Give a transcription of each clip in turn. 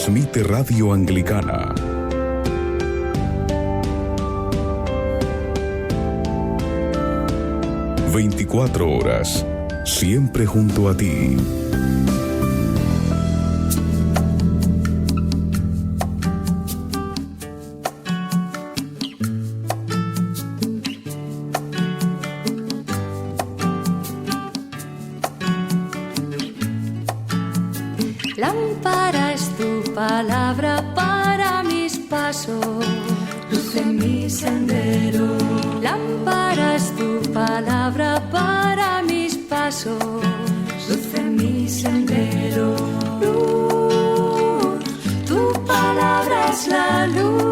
transmite Radio Anglicana. ...24 horas... siempre junto a ti. Lámpara es tu palabra para mis pasos, luz en mi sendero. Lámpara es tu palabra para mis pasos, luz en mi sendero. Luz, tu palabra es la luz.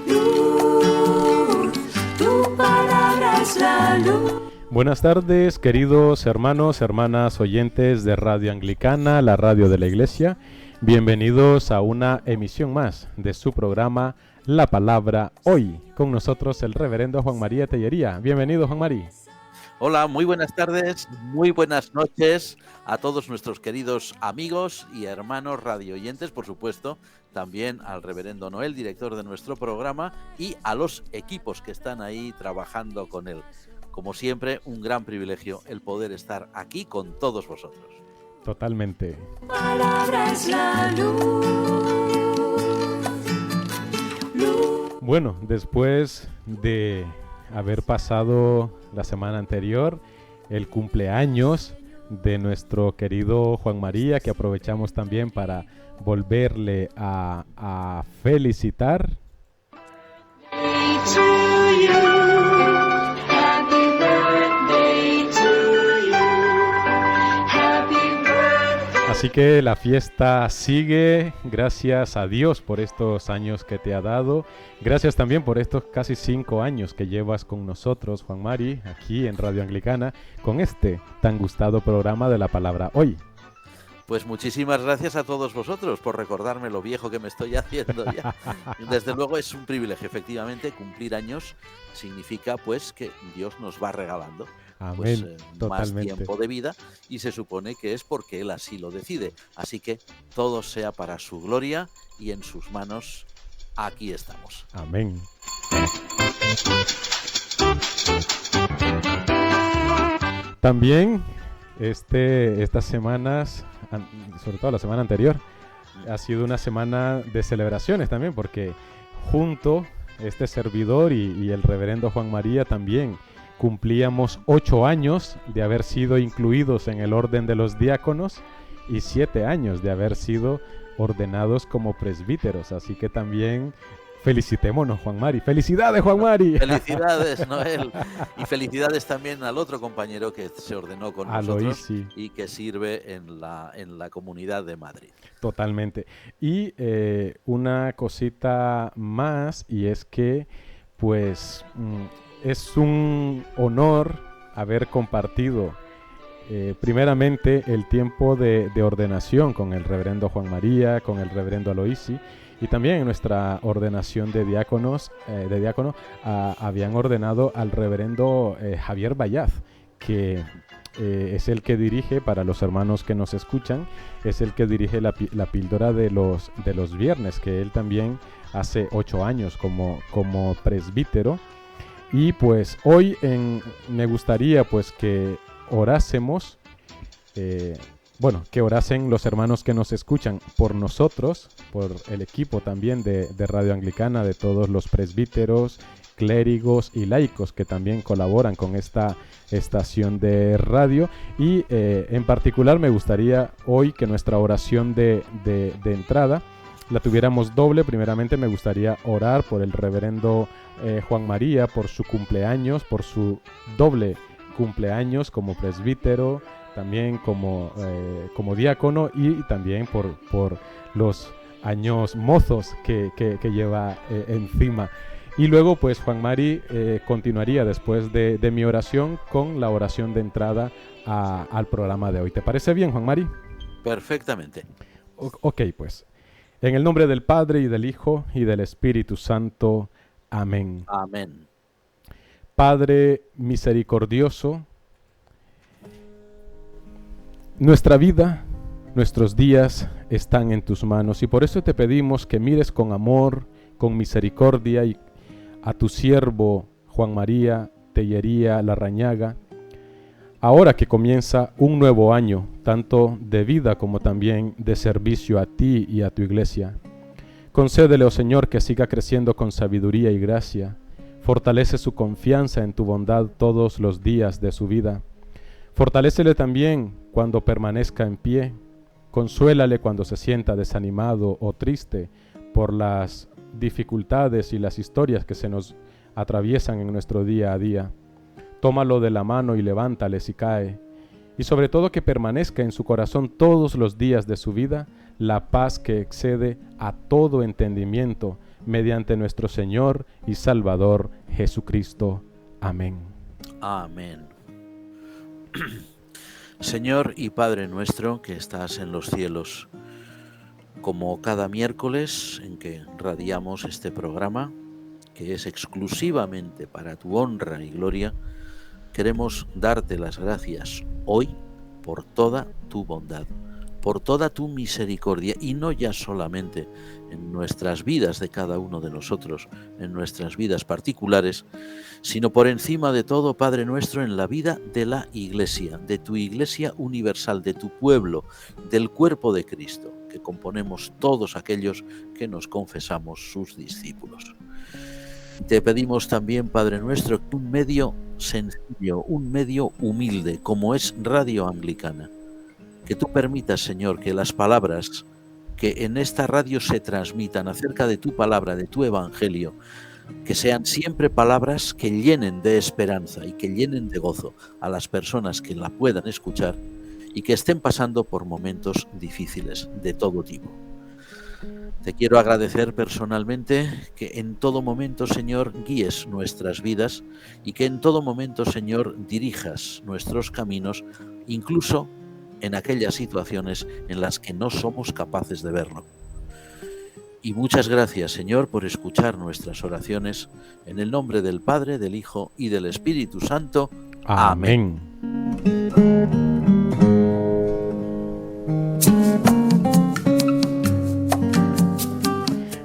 Luz, tu palabra es la luz. Buenas tardes, queridos hermanos, hermanas oyentes de Radio Anglicana, la radio de la Iglesia. Bienvenidos a una emisión más de su programa La Palabra Hoy. Con nosotros el reverendo Juan María Tellería. Bienvenido, Juan María. Hola, muy buenas tardes, muy buenas noches a todos nuestros queridos amigos y hermanos radioyentes, por supuesto, también al reverendo Noel, director de nuestro programa, y a los equipos que están ahí trabajando con él. Como siempre, un gran privilegio el poder estar aquí con todos vosotros. Totalmente. Palabra es la luz. Luz. Bueno, después de haber pasado la semana anterior el cumpleaños de nuestro querido Juan María, que aprovechamos también para volverle a felicitar. Así que la fiesta sigue, gracias a Dios por estos años que te ha dado, gracias también por estos casi 5 años que llevas con nosotros, Juan Mari, aquí en Radio Anglicana, con este tan gustado programa de La Palabra Hoy. Pues muchísimas gracias a todos vosotros por recordarme lo viejo que me estoy haciendo ya. Desde luego es un privilegio, efectivamente, cumplir años significa pues que Dios nos va regalando. Pues, más tiempo de vida, y se supone que es porque Él así lo decide. Así que todo sea para su gloria y en sus manos aquí estamos. Amén. También estas semanas, sobre todo la semana anterior, ha sido una semana de celebraciones también, porque junto este servidor y el reverendo Juan María también cumplíamos 8 años de haber sido incluidos en el orden de los diáconos y 7 años de haber sido ordenados como presbíteros. Así que también felicitémonos, Juan Mari. ¡Felicidades, Juan Mari! Felicidades, Noel. Y felicidades también al otro compañero que se ordenó con nosotros y que sirve en la Comunidad de Madrid. Totalmente. Y una cosita más, y es que pues es un honor haber compartido primeramente el tiempo de ordenación con el reverendo Juan María, con el reverendo Aloisi, y también en nuestra ordenación de diácono habían ordenado al reverendo Javier Bayaz, que es el que dirige, para los hermanos que nos escuchan, es el que dirige la píldora de los viernes, que él también hace 8 años como presbítero. Y pues hoy me gustaría pues que orásemos, que orasen los hermanos que nos escuchan por nosotros, por el equipo también de Radio Anglicana, de todos los presbíteros, clérigos y laicos que también colaboran con esta estación de radio. Y en particular me gustaría hoy que nuestra oración de entrada la tuviéramos doble. Primeramente me gustaría orar por el reverendo Juan María, por su cumpleaños, por su doble cumpleaños como presbítero, también como diácono, y también por los años mozos que lleva encima. Y luego pues Juan Mari continuaría después de mi oración con la oración de entrada al programa de hoy. ¿Te parece bien, Juan Mari? Perfectamente. Ok, pues. En el nombre del Padre, y del Hijo, y del Espíritu Santo. Amén. Amén. Padre misericordioso, nuestra vida Nuestros días están en tus manos y por eso te pedimos que mires con amor, con misericordia y a tu siervo Juan María Tellería Larrañaga, ahora que comienza un nuevo año, tanto de vida como también de servicio a ti y a tu iglesia. Concédele, oh Señor, que siga creciendo con sabiduría y gracia. Fortalece su confianza en tu bondad todos los días de su vida. Fortalécele también cuando permanezca en pie. Consuélale cuando se sienta desanimado o triste por las dificultades y las historias que se nos atraviesan en nuestro día a día. Tómalo de la mano y levántale si cae. Y sobre todo que permanezca en su corazón todos los días de su vida la paz que excede a todo entendimiento mediante nuestro Señor y Salvador Jesucristo. Amén. Amén. Señor y Padre nuestro que estás en los cielos, como cada miércoles en que radiamos este programa, que es exclusivamente para tu honra y gloria, queremos darte las gracias hoy por toda tu bondad, por toda tu misericordia, y no ya solamente en nuestras vidas de cada uno de nosotros, en nuestras vidas particulares, sino por encima de todo, Padre nuestro, en la vida de la Iglesia, de tu Iglesia universal, de tu pueblo, del cuerpo de Cristo, que componemos todos aquellos que nos confesamos sus discípulos. Te pedimos también, Padre nuestro, que un medio sencillo, un medio humilde, como es Radio Anglicana, que tú permitas, Señor, que las palabras que en esta radio se transmitan acerca de tu palabra, de tu evangelio, que sean siempre palabras que llenen de esperanza y que llenen de gozo a las personas que la puedan escuchar y que estén pasando por momentos difíciles de todo tipo. Te quiero agradecer personalmente que en todo momento, Señor, guíes nuestras vidas y que en todo momento, Señor, dirijas nuestros caminos, incluso en aquellas situaciones en las que no somos capaces de verlo. Y muchas gracias, Señor, por escuchar nuestras oraciones. En el nombre del Padre, del Hijo y del Espíritu Santo. Amén.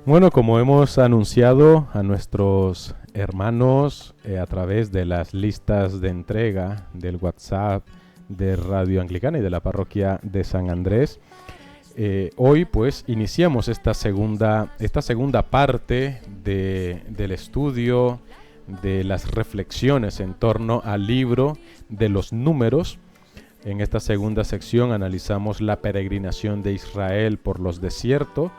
Bueno, como hemos anunciado a nuestros hermanos a través de las listas de entrega del WhatsApp de Radio Anglicana y de la parroquia de San Andrés, hoy pues iniciamos esta segunda parte del estudio, de las reflexiones en torno al libro de los Números. En esta segunda sección analizamos la peregrinación de Israel por los desiertos,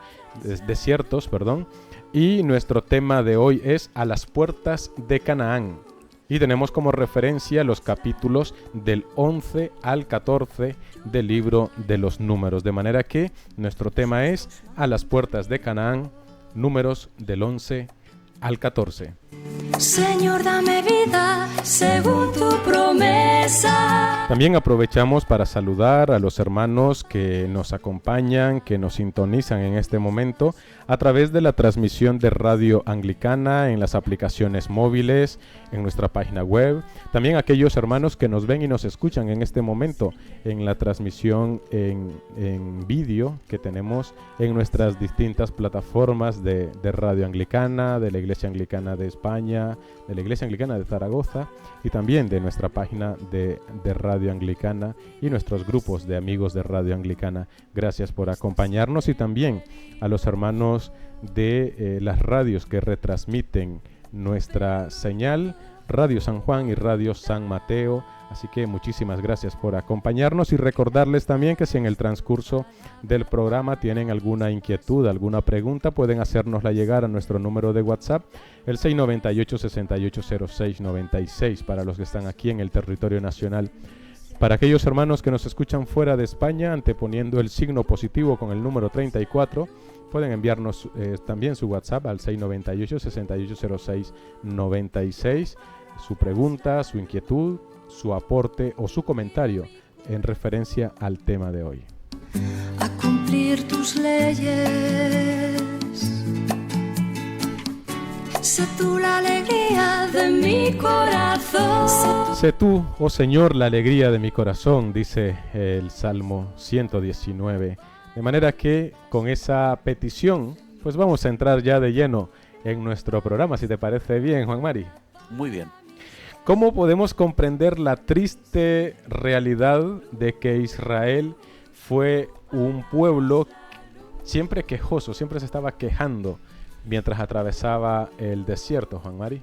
y nuestro tema de hoy es a las puertas de Canaán. Y tenemos como referencia los capítulos del 11 al 14 del libro de los Números. De manera que nuestro tema es a las puertas de Canaán, Números del 11 al 14. Señor, dame vida según tu promesa. También aprovechamos para saludar a los hermanos que nos acompañan, que nos sintonizan en este momento a través de la transmisión de Radio Anglicana en las aplicaciones móviles, en nuestra página web. También aquellos hermanos que nos ven y nos escuchan en este momento en la transmisión en vídeo que tenemos en nuestras distintas plataformas de Radio Anglicana, de la Iglesia Anglicana de España, de la Iglesia Anglicana de Zaragoza y también de nuestra página de Radio Anglicana y nuestros grupos de amigos de Radio Anglicana. Gracias por acompañarnos y también a los hermanos de las radios que retransmiten nuestra señal, Radio San Juan y Radio San Mateo. Así que muchísimas gracias por acompañarnos y recordarles también que si en el transcurso del programa tienen alguna inquietud, alguna pregunta, pueden hacérnosla llegar a nuestro número de WhatsApp, el 698-680696, para los que están aquí en el territorio nacional. Para aquellos hermanos que nos escuchan fuera de España, anteponiendo el signo positivo con el número 34, pueden enviarnos también su WhatsApp al 698-680696, su pregunta, su inquietud, su aporte o su comentario en referencia al tema de hoy. A cumplir tus leyes, sé tú la alegría de mi corazón. Sé tú, oh Señor, la alegría de mi corazón, dice el Salmo 119. De manera que con esa petición, pues vamos a entrar ya de lleno en nuestro programa, si te parece bien, Juan Mari. Muy bien. ¿Cómo podemos comprender la triste realidad de que Israel fue un pueblo siempre quejoso, siempre se estaba quejando mientras atravesaba el desierto, Juan Mari?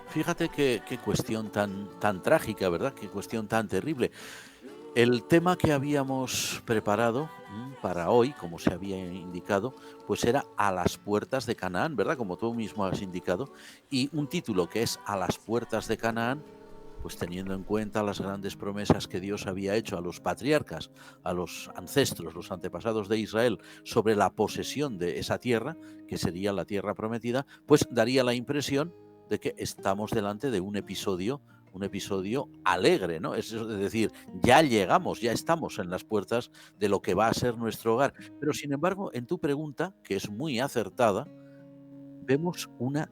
Fíjate qué cuestión tan trágica, ¿verdad? Qué cuestión tan terrible. El tema que habíamos preparado para hoy, como se había indicado, pues era A las puertas de Canaán, ¿verdad? Como tú mismo has indicado. Y un título que es A las puertas de Canaán, pues teniendo en cuenta las grandes promesas que Dios había hecho a los patriarcas, a los ancestros, los antepasados de Israel, sobre la posesión de esa tierra, que sería la tierra prometida, pues daría la impresión de que estamos delante de un episodio alegre, ¿no? Es decir, ya llegamos, ya estamos en las puertas de lo que va a ser nuestro hogar. Pero sin embargo, en tu pregunta, que es muy acertada, vemos una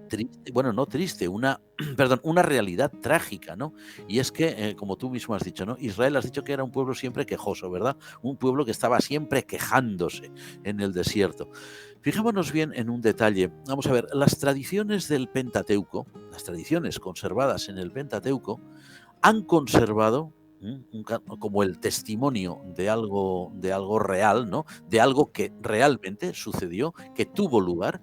triste, bueno, no triste, una realidad trágica, ¿no? Y es que, como tú mismo has dicho, ¿no? Israel has dicho que era un pueblo siempre quejoso, ¿verdad? Un pueblo que estaba siempre quejándose en el desierto. Fijémonos bien en un detalle. Vamos a ver, las tradiciones del Pentateuco, las tradiciones conservadas en el Pentateuco, han conservado como el testimonio de algo real, ¿no? De algo que realmente sucedió, que tuvo lugar,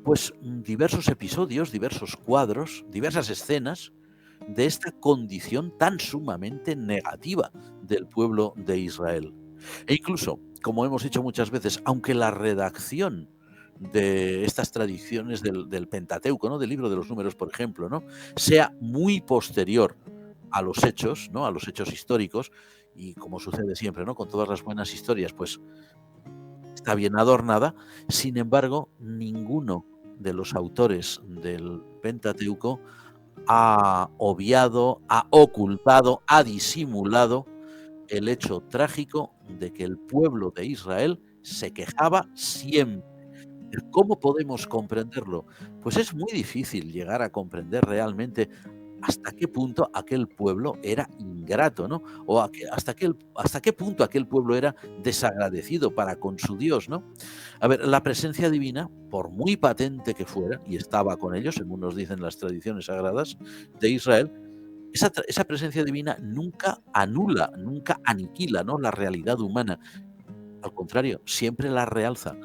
pues diversos episodios, diversos cuadros, diversas escenas de esta condición tan sumamente negativa del pueblo de Israel. E incluso, como hemos dicho muchas veces, aunque la redacción de estas tradiciones del Pentateuco, ¿no? Del libro de los números, por ejemplo, ¿no? Sea muy posterior a los hechos, ¿no? A los hechos históricos, y como sucede siempre, ¿no? Con todas las buenas historias, pues está bien adornada. Sin embargo, ninguno de los autores del Pentateuco ha obviado, ha ocultado, ha disimulado el hecho trágico de que el pueblo de Israel se quejaba siempre. ¿Cómo podemos comprenderlo? Pues es muy difícil llegar a comprender realmente hasta qué punto aquel pueblo era ingrato, ¿no? O hasta qué punto aquel pueblo era desagradecido para con su Dios, ¿no? A ver, la presencia divina, por muy patente que fuera, y estaba con ellos, según nos dicen las tradiciones sagradas de Israel, esa presencia divina nunca anula, nunca aniquila, ¿no? La realidad humana. Al contrario, siempre la realza,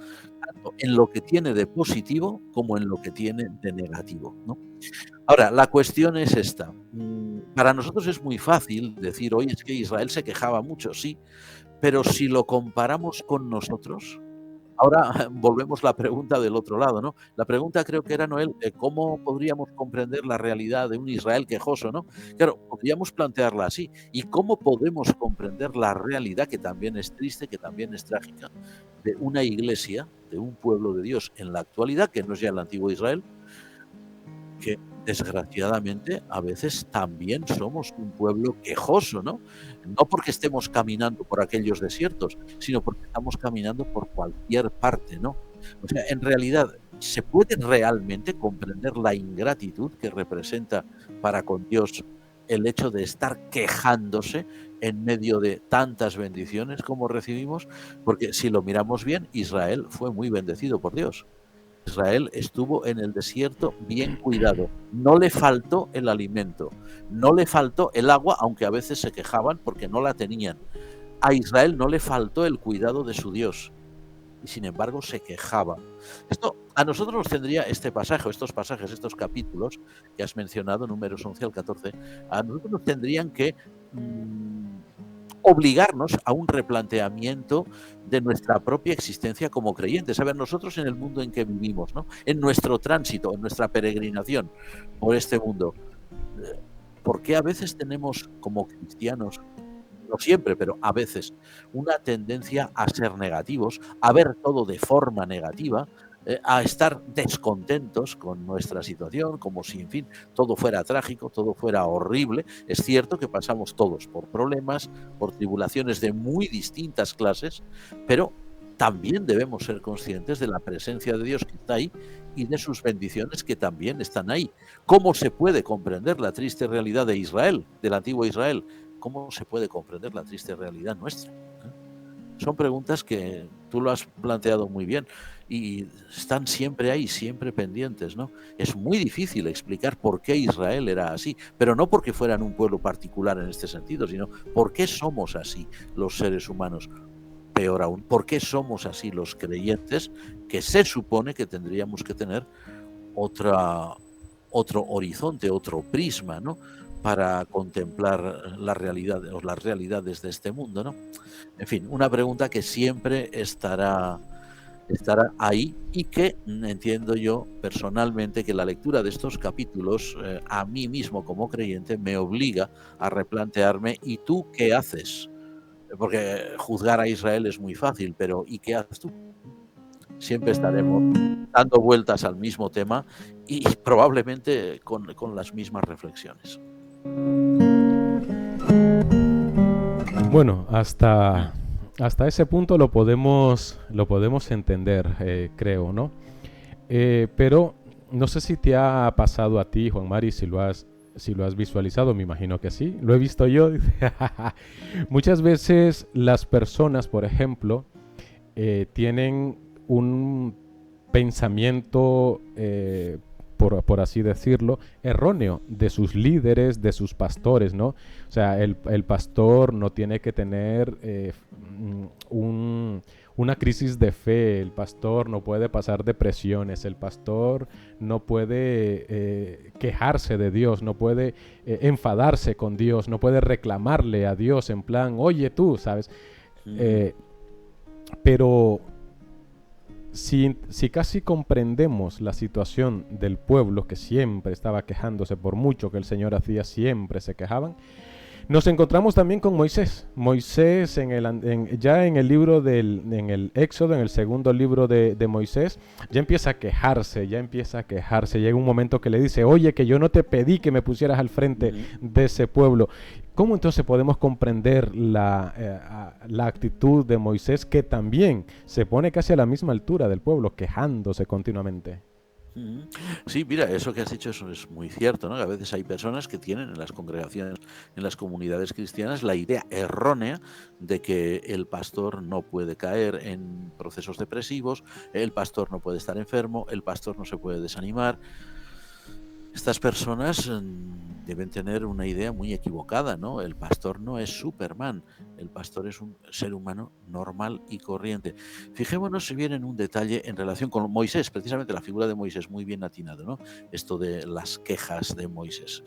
tanto en lo que tiene de positivo como en lo que tiene de negativo, ¿no? Ahora, la cuestión es esta. Para nosotros es muy fácil decir, oye, es que Israel se quejaba mucho, sí, pero si lo comparamos con nosotros, ahora volvemos la pregunta del otro lado, ¿no? La pregunta creo que era, Noel, ¿cómo podríamos comprender la realidad de un Israel quejoso, ¿no? Claro, podríamos plantearla así. ¿Y cómo podemos comprender la realidad, que también es triste, que también es trágica, de una iglesia, de un pueblo de Dios en la actualidad, que no es ya el antiguo Israel, que desgraciadamente a veces también somos un pueblo quejoso, ¿no? No porque estemos caminando por aquellos desiertos, sino porque estamos caminando por cualquier parte, ¿no? O sea, en realidad, ¿se puede realmente comprender la ingratitud que representa para con Dios el hecho de estar quejándose en medio de tantas bendiciones como recibimos? Porque si lo miramos bien, Israel fue muy bendecido por Dios. Israel estuvo en el desierto bien cuidado, no le faltó el alimento, no le faltó el agua, aunque a veces se quejaban porque no la tenían. A Israel no le faltó el cuidado de su Dios, y sin embargo se quejaba. Esto a nosotros nos tendría este pasaje, estos pasajes, estos capítulos que has mencionado, números 11 al 14, a nosotros nos tendrían que obligarnos a un replanteamiento de nuestra propia existencia como creyentes. A ver, nosotros en el mundo en que vivimos, ¿no? En nuestro tránsito, en nuestra peregrinación por este mundo, ¿por qué a veces tenemos como cristianos, no siempre, pero a veces, una tendencia a ser negativos, a ver todo de forma negativa, a estar descontentos con nuestra situación, como si, en fin, todo fuera trágico, todo fuera horrible? Es cierto que pasamos todos por problemas, por tribulaciones de muy distintas clases, pero también debemos ser conscientes de la presencia de Dios que está ahí y de sus bendiciones que también están ahí. ¿Cómo se puede comprender la triste realidad de Israel, del antiguo Israel? ¿Cómo se puede comprender la triste realidad nuestra? Son preguntas que tú lo has planteado muy bien y están siempre ahí, siempre pendientes, ¿no? Es muy difícil explicar por qué Israel era así, pero no porque fueran un pueblo particular en este sentido, sino por qué somos así los seres humanos. Peor aún, ¿por qué somos así los creyentes, que se supone que tendríamos que tener otro horizonte, otro prisma, ¿no? Para contemplar la realidad o las realidades de este mundo, ¿no? En fin, una pregunta que siempre estará ahí y que entiendo yo personalmente que la lectura de estos capítulos a mí mismo como creyente me obliga a replantearme ¿y tú qué haces? Porque juzgar a Israel es muy fácil, pero ¿y qué haces tú? Siempre estaremos dando vueltas al mismo tema y probablemente con las mismas reflexiones. Bueno, hasta ese punto lo podemos entender, creo, ¿no? Pero no sé si te ha pasado a ti, Juan Mari, si lo has visualizado, me imagino que sí, lo he visto yo. Muchas veces las personas, por ejemplo, tienen un pensamiento, por así decirlo, erróneo de sus líderes, de sus pastores, ¿no? O sea, el pastor no tiene que tener una crisis de fe, el pastor no puede pasar depresiones, el pastor no puede quejarse de Dios, no puede enfadarse con Dios, no puede reclamarle a Dios en plan, oye tú, ¿sabes? Pero si casi comprendemos la situación del pueblo que siempre estaba quejándose, por mucho que el Señor hacía, siempre se quejaban, nos encontramos también con Moisés. Moisés ya en el libro en el Éxodo, en el segundo libro de Moisés, ya empieza a quejarse. Llega un momento que le dice, oye, que yo no te pedí que me pusieras al frente de ese pueblo. ¿Cómo entonces podemos comprender la actitud de Moisés, que también se pone casi a la misma altura del pueblo, quejándose continuamente? Sí, mira, eso que has dicho es muy cierto, ¿no? Que a veces hay personas que tienen en las congregaciones, en las comunidades cristianas, la idea errónea de que el pastor no puede caer en procesos depresivos, el pastor no puede estar enfermo, el pastor no se puede desanimar. Estas personas deben tener una idea muy equivocada, ¿no? El pastor no es Superman, el pastor es un ser humano normal y corriente. Fijémonos bien en un detalle en relación con Moisés, precisamente la figura de Moisés, muy bien atinado, ¿no? Esto de las quejas de Moisés.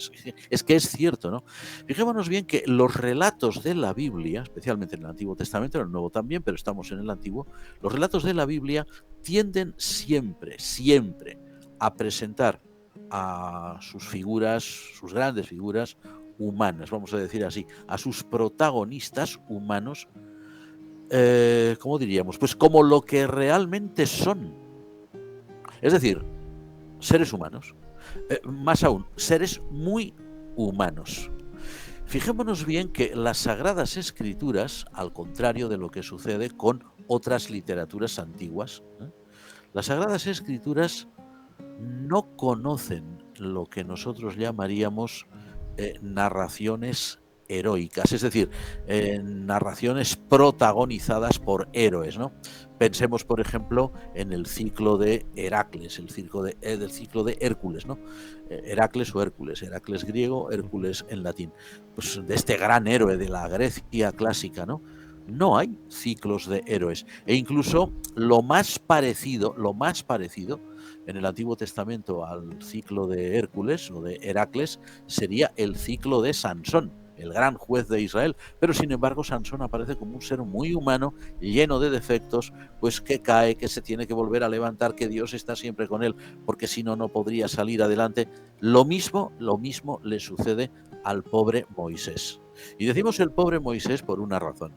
Es que es cierto, ¿no? Fijémonos bien que los relatos de la Biblia, especialmente en el Antiguo Testamento, en el Nuevo también, pero estamos en el Antiguo, los relatos de la Biblia tienden siempre a presentar a sus figuras, sus grandes figuras humanas, vamos a decir así, a sus protagonistas humanos, ¿cómo diríamos? Pues como lo que realmente son. Es decir, seres humanos. Más aún, seres muy humanos. Fijémonos bien que las Sagradas Escrituras, al contrario de lo que sucede con otras literaturas antiguas, las Sagradas Escrituras no conocen lo que nosotros llamaríamos narraciones heroicas, es decir, narraciones protagonizadas por héroes, ¿no? Pensemos, por ejemplo, en el ciclo de Heracles, del ciclo de Hércules, ¿no? Heracles o Hércules, Heracles griego, Hércules en latín, pues de este gran héroe de la Grecia clásica, ¿no? No hay ciclos de héroes, e incluso lo más parecido en el Antiguo Testamento al ciclo de Hércules o de Heracles sería el ciclo de Sansón, el gran juez de Israel, pero sin embargo Sansón aparece como un ser muy humano, lleno de defectos, pues que cae, que se tiene que volver a levantar, que Dios está siempre con él, porque si no, no podría salir adelante. Lo mismo le sucede al pobre Moisés. Y decimos el pobre Moisés por una razón.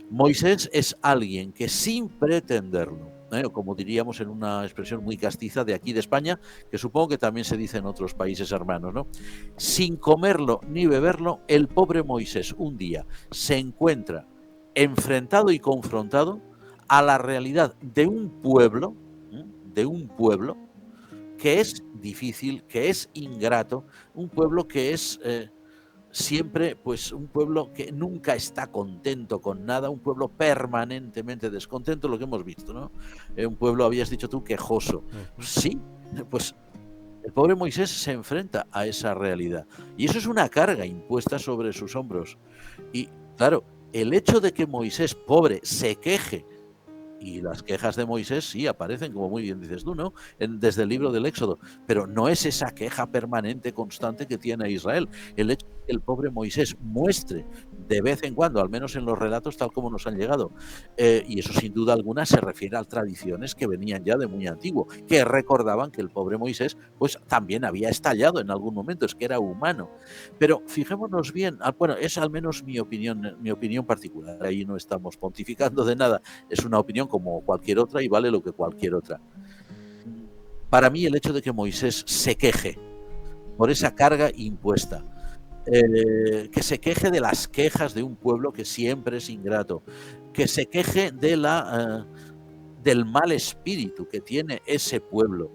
Moisés es alguien que sin pretenderlo, como diríamos en una expresión muy castiza de aquí de España, que supongo que también se dice en otros países hermanos, ¿no? Sin comerlo ni beberlo, el pobre Moisés un día se encuentra enfrentado y confrontado a la realidad de un pueblo que es difícil, que es ingrato, un pueblo que es siempre, pues un pueblo que nunca está contento con nada, un pueblo permanentemente descontento, lo que hemos visto, ¿no? Un pueblo, habías dicho tú, quejoso. Sí, pues el pobre Moisés se enfrenta a esa realidad y eso es una carga impuesta sobre sus hombros. Y claro, el hecho de que Moisés, pobre, se queje, y las quejas de Moisés sí aparecen, como muy bien dices tú, ¿no? Desde el libro del Éxodo, pero no es esa queja permanente, constante que tiene Israel. El hecho de que el pobre Moisés muestre de vez en cuando, al menos en los relatos tal como nos han llegado, y eso sin duda alguna se refiere a tradiciones que venían ya de muy antiguo, que recordaban que el pobre Moisés pues también había estallado en algún momento, es que era humano. Pero fijémonos bien, bueno, es al menos mi opinión particular, ahí no estamos pontificando de nada, es una opinión como cualquier otra y vale lo que cualquier otra. Para mí el hecho de que Moisés se queje por esa carga impuesta, que se queje de las quejas de un pueblo que siempre es ingrato, que se queje del mal espíritu que tiene ese pueblo,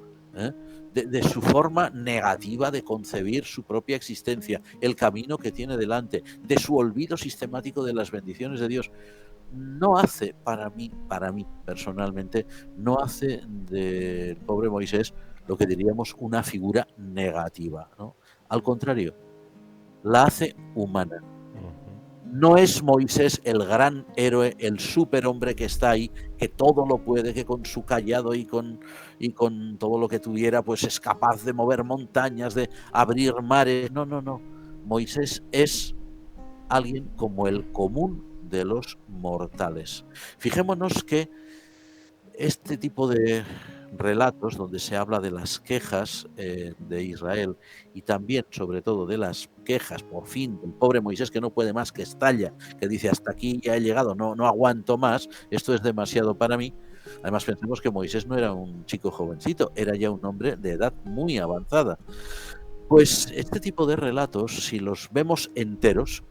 de su forma negativa de concebir su propia existencia, el camino que tiene delante, de su olvido sistemático de las bendiciones de Dios, no hace, para mí personalmente, no hace del pobre Moisés lo que diríamos una figura negativa, ¿no? Al contrario, la hace humana. No es Moisés el gran héroe, el superhombre que está ahí, que todo lo puede, que con su cayado y con todo lo que tuviera, pues es capaz de mover montañas, de abrir mares. No. Moisés es alguien como el común de los mortales. Fijémonos que este tipo de relatos donde se habla de las quejas de Israel y también sobre todo de las quejas por fin del pobre Moisés que no puede más, que estalla, que dice hasta aquí ya he llegado, no aguanto más, esto es demasiado para mí. Además pensemos que Moisés no era un chico jovencito, era ya un hombre de edad muy avanzada. Pues este tipo de relatos, si los vemos enteros,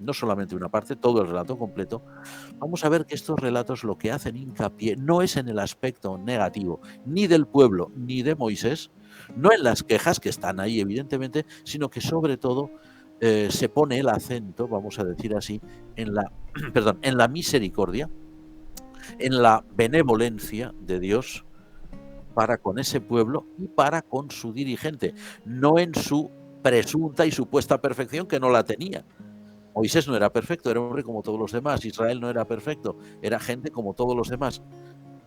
no solamente una parte, todo el relato completo, vamos a ver que estos relatos lo que hacen hincapié no es en el aspecto negativo ni del pueblo ni de Moisés, no en las quejas que están ahí evidentemente, sino que sobre todo se pone el acento, vamos a decir así, en la, en la misericordia, en la benevolencia de Dios para con ese pueblo y para con su dirigente, no en su presunta y supuesta perfección que no la tenía. Moisés no era perfecto, era un hombre como todos los demás. Israel no era perfecto, era gente como todos los demás.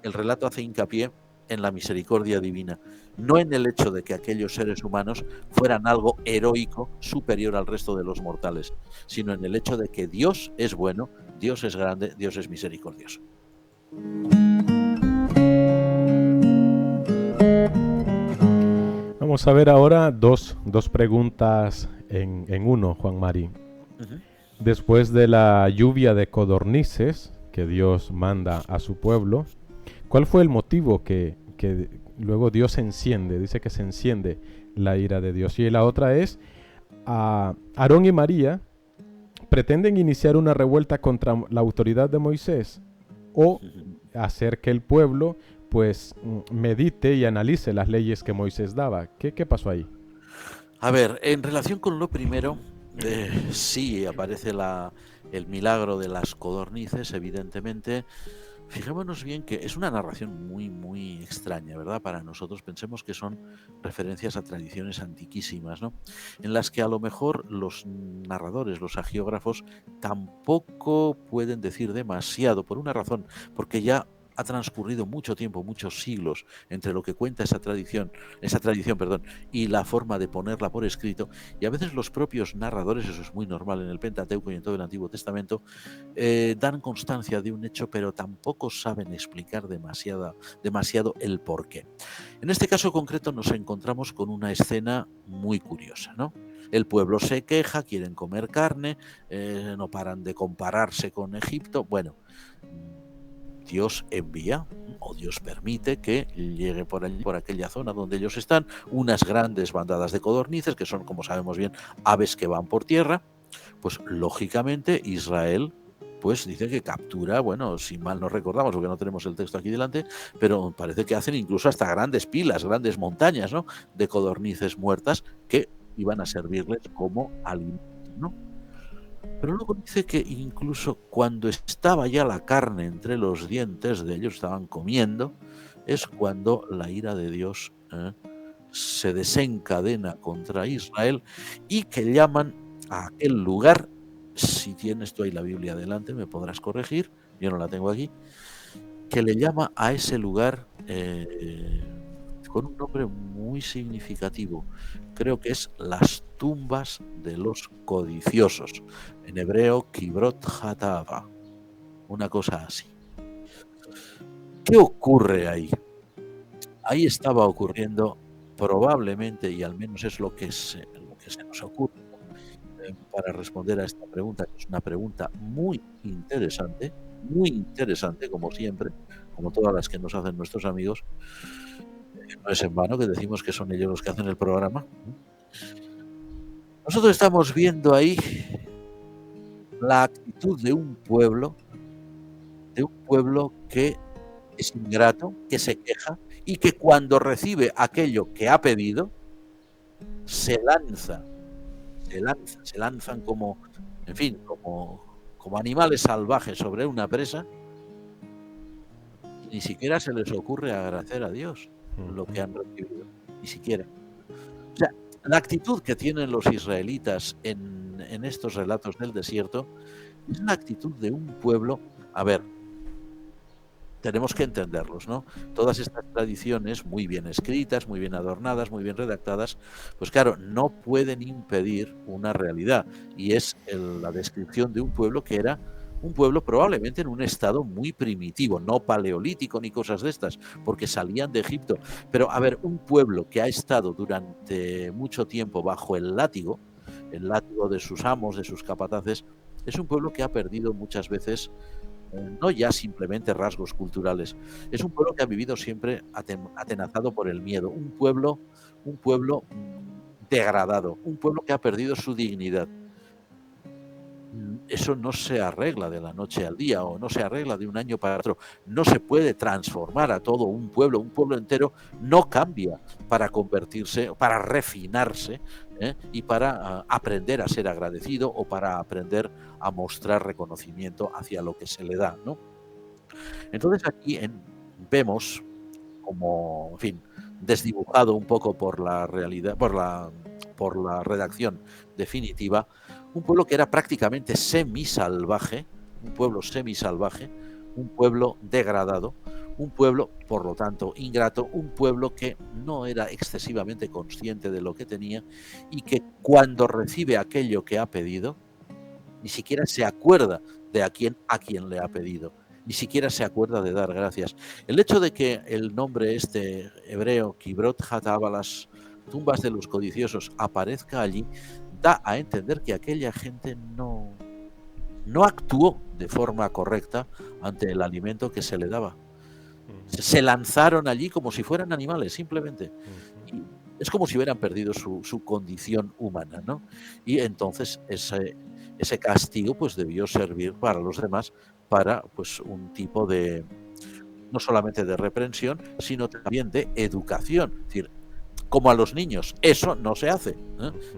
El relato hace hincapié en la misericordia divina, no en el hecho de que aquellos seres humanos fueran algo heroico superior al resto de los mortales, sino en el hecho de que Dios es bueno, Dios es grande, Dios es misericordioso. Vamos a ver ahora dos preguntas en uno, Juan Mari. Después de la lluvia de codornices que Dios manda a su pueblo, ¿cuál fue el motivo que luego Dios enciende? Dice que se enciende la ira de Dios. Y la otra es, Aarón y María pretenden iniciar una revuelta contra la autoridad de Moisés o hacer que el pueblo pues medite y analice las leyes que Moisés daba. ¿Qué pasó ahí? A ver, en relación con lo primero, sí aparece el milagro de las codornices, evidentemente. Fijémonos bien que es una narración muy, muy extraña, ¿verdad? Para nosotros pensemos que son referencias a tradiciones antiquísimas, ¿no? En las que a lo mejor los narradores, los hagiógrafos, tampoco pueden decir demasiado, por una razón, porque ya ha transcurrido mucho tiempo, muchos siglos entre lo que cuenta esa tradición, y la forma de ponerla por escrito, y a veces los propios narradores, eso es muy normal en el Pentateuco y en todo el Antiguo Testamento, dan constancia de un hecho, pero tampoco saben explicar demasiado el porqué. En este caso concreto nos encontramos con una escena muy curiosa, ¿no? El pueblo se queja, quieren comer carne, no paran de compararse con Egipto. Bueno, Dios envía o Dios permite que llegue por allí, por aquella zona donde ellos están, unas grandes bandadas de codornices, que son, como sabemos bien, aves que van por tierra. Pues lógicamente Israel pues dice que captura, bueno, si mal no recordamos, porque no tenemos el texto aquí delante, pero parece que hacen incluso hasta grandes pilas, grandes montañas, ¿no?, de codornices muertas que iban a servirles como alimento, ¿no? Pero luego dice que incluso cuando estaba ya la carne entre los dientes de ellos, estaban comiendo, es cuando la ira de Dios se desencadena contra Israel y que llaman a aquel lugar, si tienes tú ahí la Biblia delante, me podrás corregir, yo no la tengo aquí, que le llama a ese lugar con un nombre muy significativo. Creo que es las tumbas de los codiciosos. En hebreo, Kibrot Hatava. Una cosa así. ¿Qué ocurre ahí? Ahí estaba ocurriendo probablemente, y al menos es lo que se nos ocurre, para responder a esta pregunta, que es una pregunta muy interesante, como siempre, como todas las que nos hacen nuestros amigos. No es en vano que decimos que son ellos los que hacen el programa. Nosotros estamos viendo ahí la actitud de un pueblo que es ingrato, que se queja y que cuando recibe aquello que ha pedido, se lanzan como, en fin, como animales salvajes sobre una presa, y ni siquiera se les ocurre agradecer a Dios lo que han recibido, ni siquiera. O sea, la actitud que tienen los israelitas en estos relatos del desierto es la actitud de un pueblo. A ver, tenemos que entenderlos, ¿no? Todas estas tradiciones, muy bien escritas, muy bien adornadas, muy bien redactadas, pues claro, no pueden impedir una realidad, y es la descripción de un pueblo que era un pueblo probablemente en un estado muy primitivo, no paleolítico ni cosas de estas, porque salían de Egipto. Pero, a ver, un pueblo que ha estado durante mucho tiempo bajo el látigo de sus amos, de sus capataces, es un pueblo que ha perdido muchas veces no ya simplemente rasgos culturales. Es un pueblo que ha vivido siempre atenazado por el miedo, un pueblo degradado, un pueblo que ha perdido su dignidad. Eso no se arregla de la noche al día, o no se arregla de un año para otro. No se puede transformar a todo un pueblo entero no cambia para convertirse, para refinarse, y para aprender a ser agradecido, o para aprender a mostrar reconocimiento hacia lo que se le da, ¿no? Entonces aquí vemos como, en fin, desdibujado un poco por la realidad, por la redacción definitiva, un pueblo que era prácticamente semisalvaje, un pueblo semisalvaje, un pueblo degradado, un pueblo, por lo tanto, ingrato, un pueblo que no era excesivamente consciente de lo que tenía, y que cuando recibe aquello que ha pedido, ni siquiera se acuerda de a quién le ha pedido, ni siquiera se acuerda de dar gracias. El hecho de que el nombre hebreo, Kibrot Hatava, las tumbas de los codiciosos, aparezca allí, da a entender que aquella gente no actuó de forma correcta ante el alimento que se le daba. Se lanzaron allí como si fueran animales, simplemente. Y es como si hubieran perdido su condición humana, ¿no? Y entonces ese castigo pues debió servir para los demás, para pues un tipo de, no solamente de reprensión, sino también de educación. Es decir, como a los niños, eso no se hace,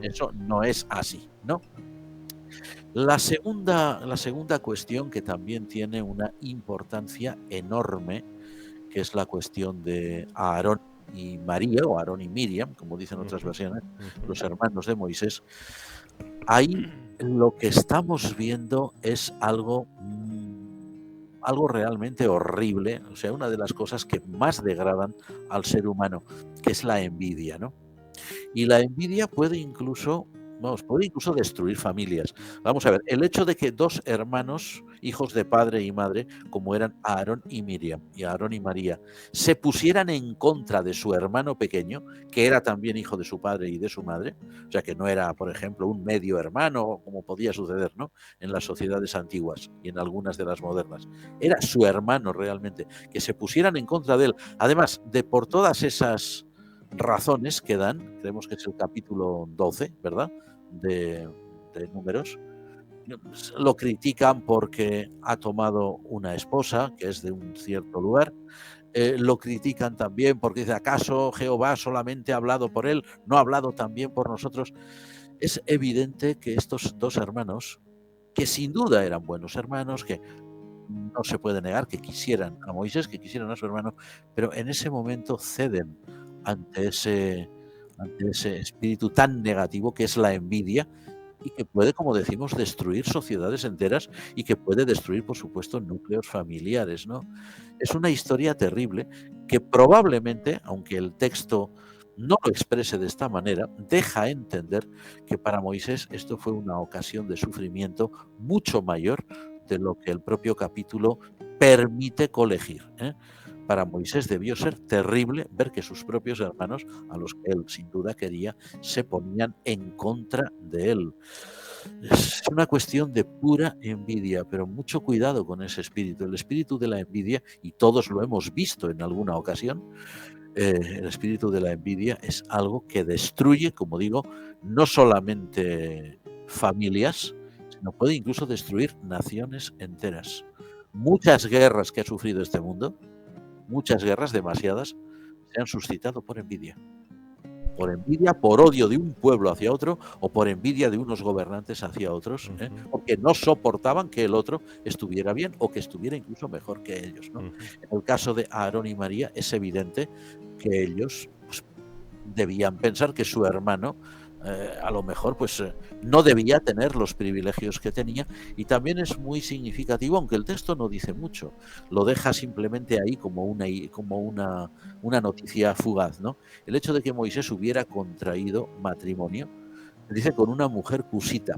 eso no es así, ¿no? La segunda cuestión, que también tiene una importancia enorme, que es la cuestión de Aarón y María, o Aarón y Miriam, como dicen otras versiones, los hermanos de Moisés. Ahí lo que estamos viendo es algo realmente horrible, o sea, una de las cosas que más degradan al ser humano, que es la envidia, ¿no? Y la envidia puede incluso destruir familias. Vamos a ver, el hecho de que dos hermanos, hijos de padre y madre, como eran Aarón y Miriam, y Aarón y María, se pusieran en contra de su hermano pequeño, que era también hijo de su padre y de su madre, o sea, que no era, por ejemplo, un medio hermano, como podía suceder, ¿no?, en las sociedades antiguas y en algunas de las modernas. Era su hermano realmente, que se pusieran en contra de él. Además de por todas esas razones que dan, creemos que es el capítulo 12, ¿verdad?, de Números, Lo critican porque ha tomado una esposa que es de un cierto lugar. Lo critican también porque dice, ¿acaso Jehová solamente ha hablado por él? ¿No ha hablado también por nosotros? Es evidente que estos dos hermanos, que sin duda eran buenos hermanos, que no se puede negar que quisieran a Moisés, que quisieran a su hermano, pero en ese momento ceden ante ese espíritu tan negativo que es la envidia y que puede, como decimos, destruir sociedades enteras y que puede destruir, por supuesto, núcleos familiares, ¿no? Es una historia terrible que probablemente, aunque el texto no lo exprese de esta manera, deja entender que para Moisés esto fue una ocasión de sufrimiento mucho mayor de lo que el propio capítulo permite colegir, ¿eh? Para Moisés debió ser terrible ver que sus propios hermanos, a los que él sin duda quería, se ponían en contra de él. Es una cuestión de pura envidia, pero mucho cuidado con ese espíritu. El espíritu de la envidia, y todos lo hemos visto en alguna ocasión, el espíritu de la envidia es algo que destruye, como digo, no solamente familias, sino puede incluso destruir naciones enteras. Muchas guerras que ha sufrido este mundo, muchas guerras, demasiadas, se han suscitado por envidia. Por envidia, por odio de un pueblo hacia otro o por envidia de unos gobernantes hacia otros, porque no soportaban que el otro estuviera bien o que estuviera incluso mejor que ellos, ¿no? En el caso de Aarón y María es evidente que ellos pues, debían pensar que su hermano a lo mejor pues no debía tener los privilegios que tenía, y también es muy significativo, aunque el texto no dice mucho, lo deja simplemente ahí como una noticia fugaz, ¿no? El hecho de que Moisés hubiera contraído matrimonio, dice, con una mujer cusita.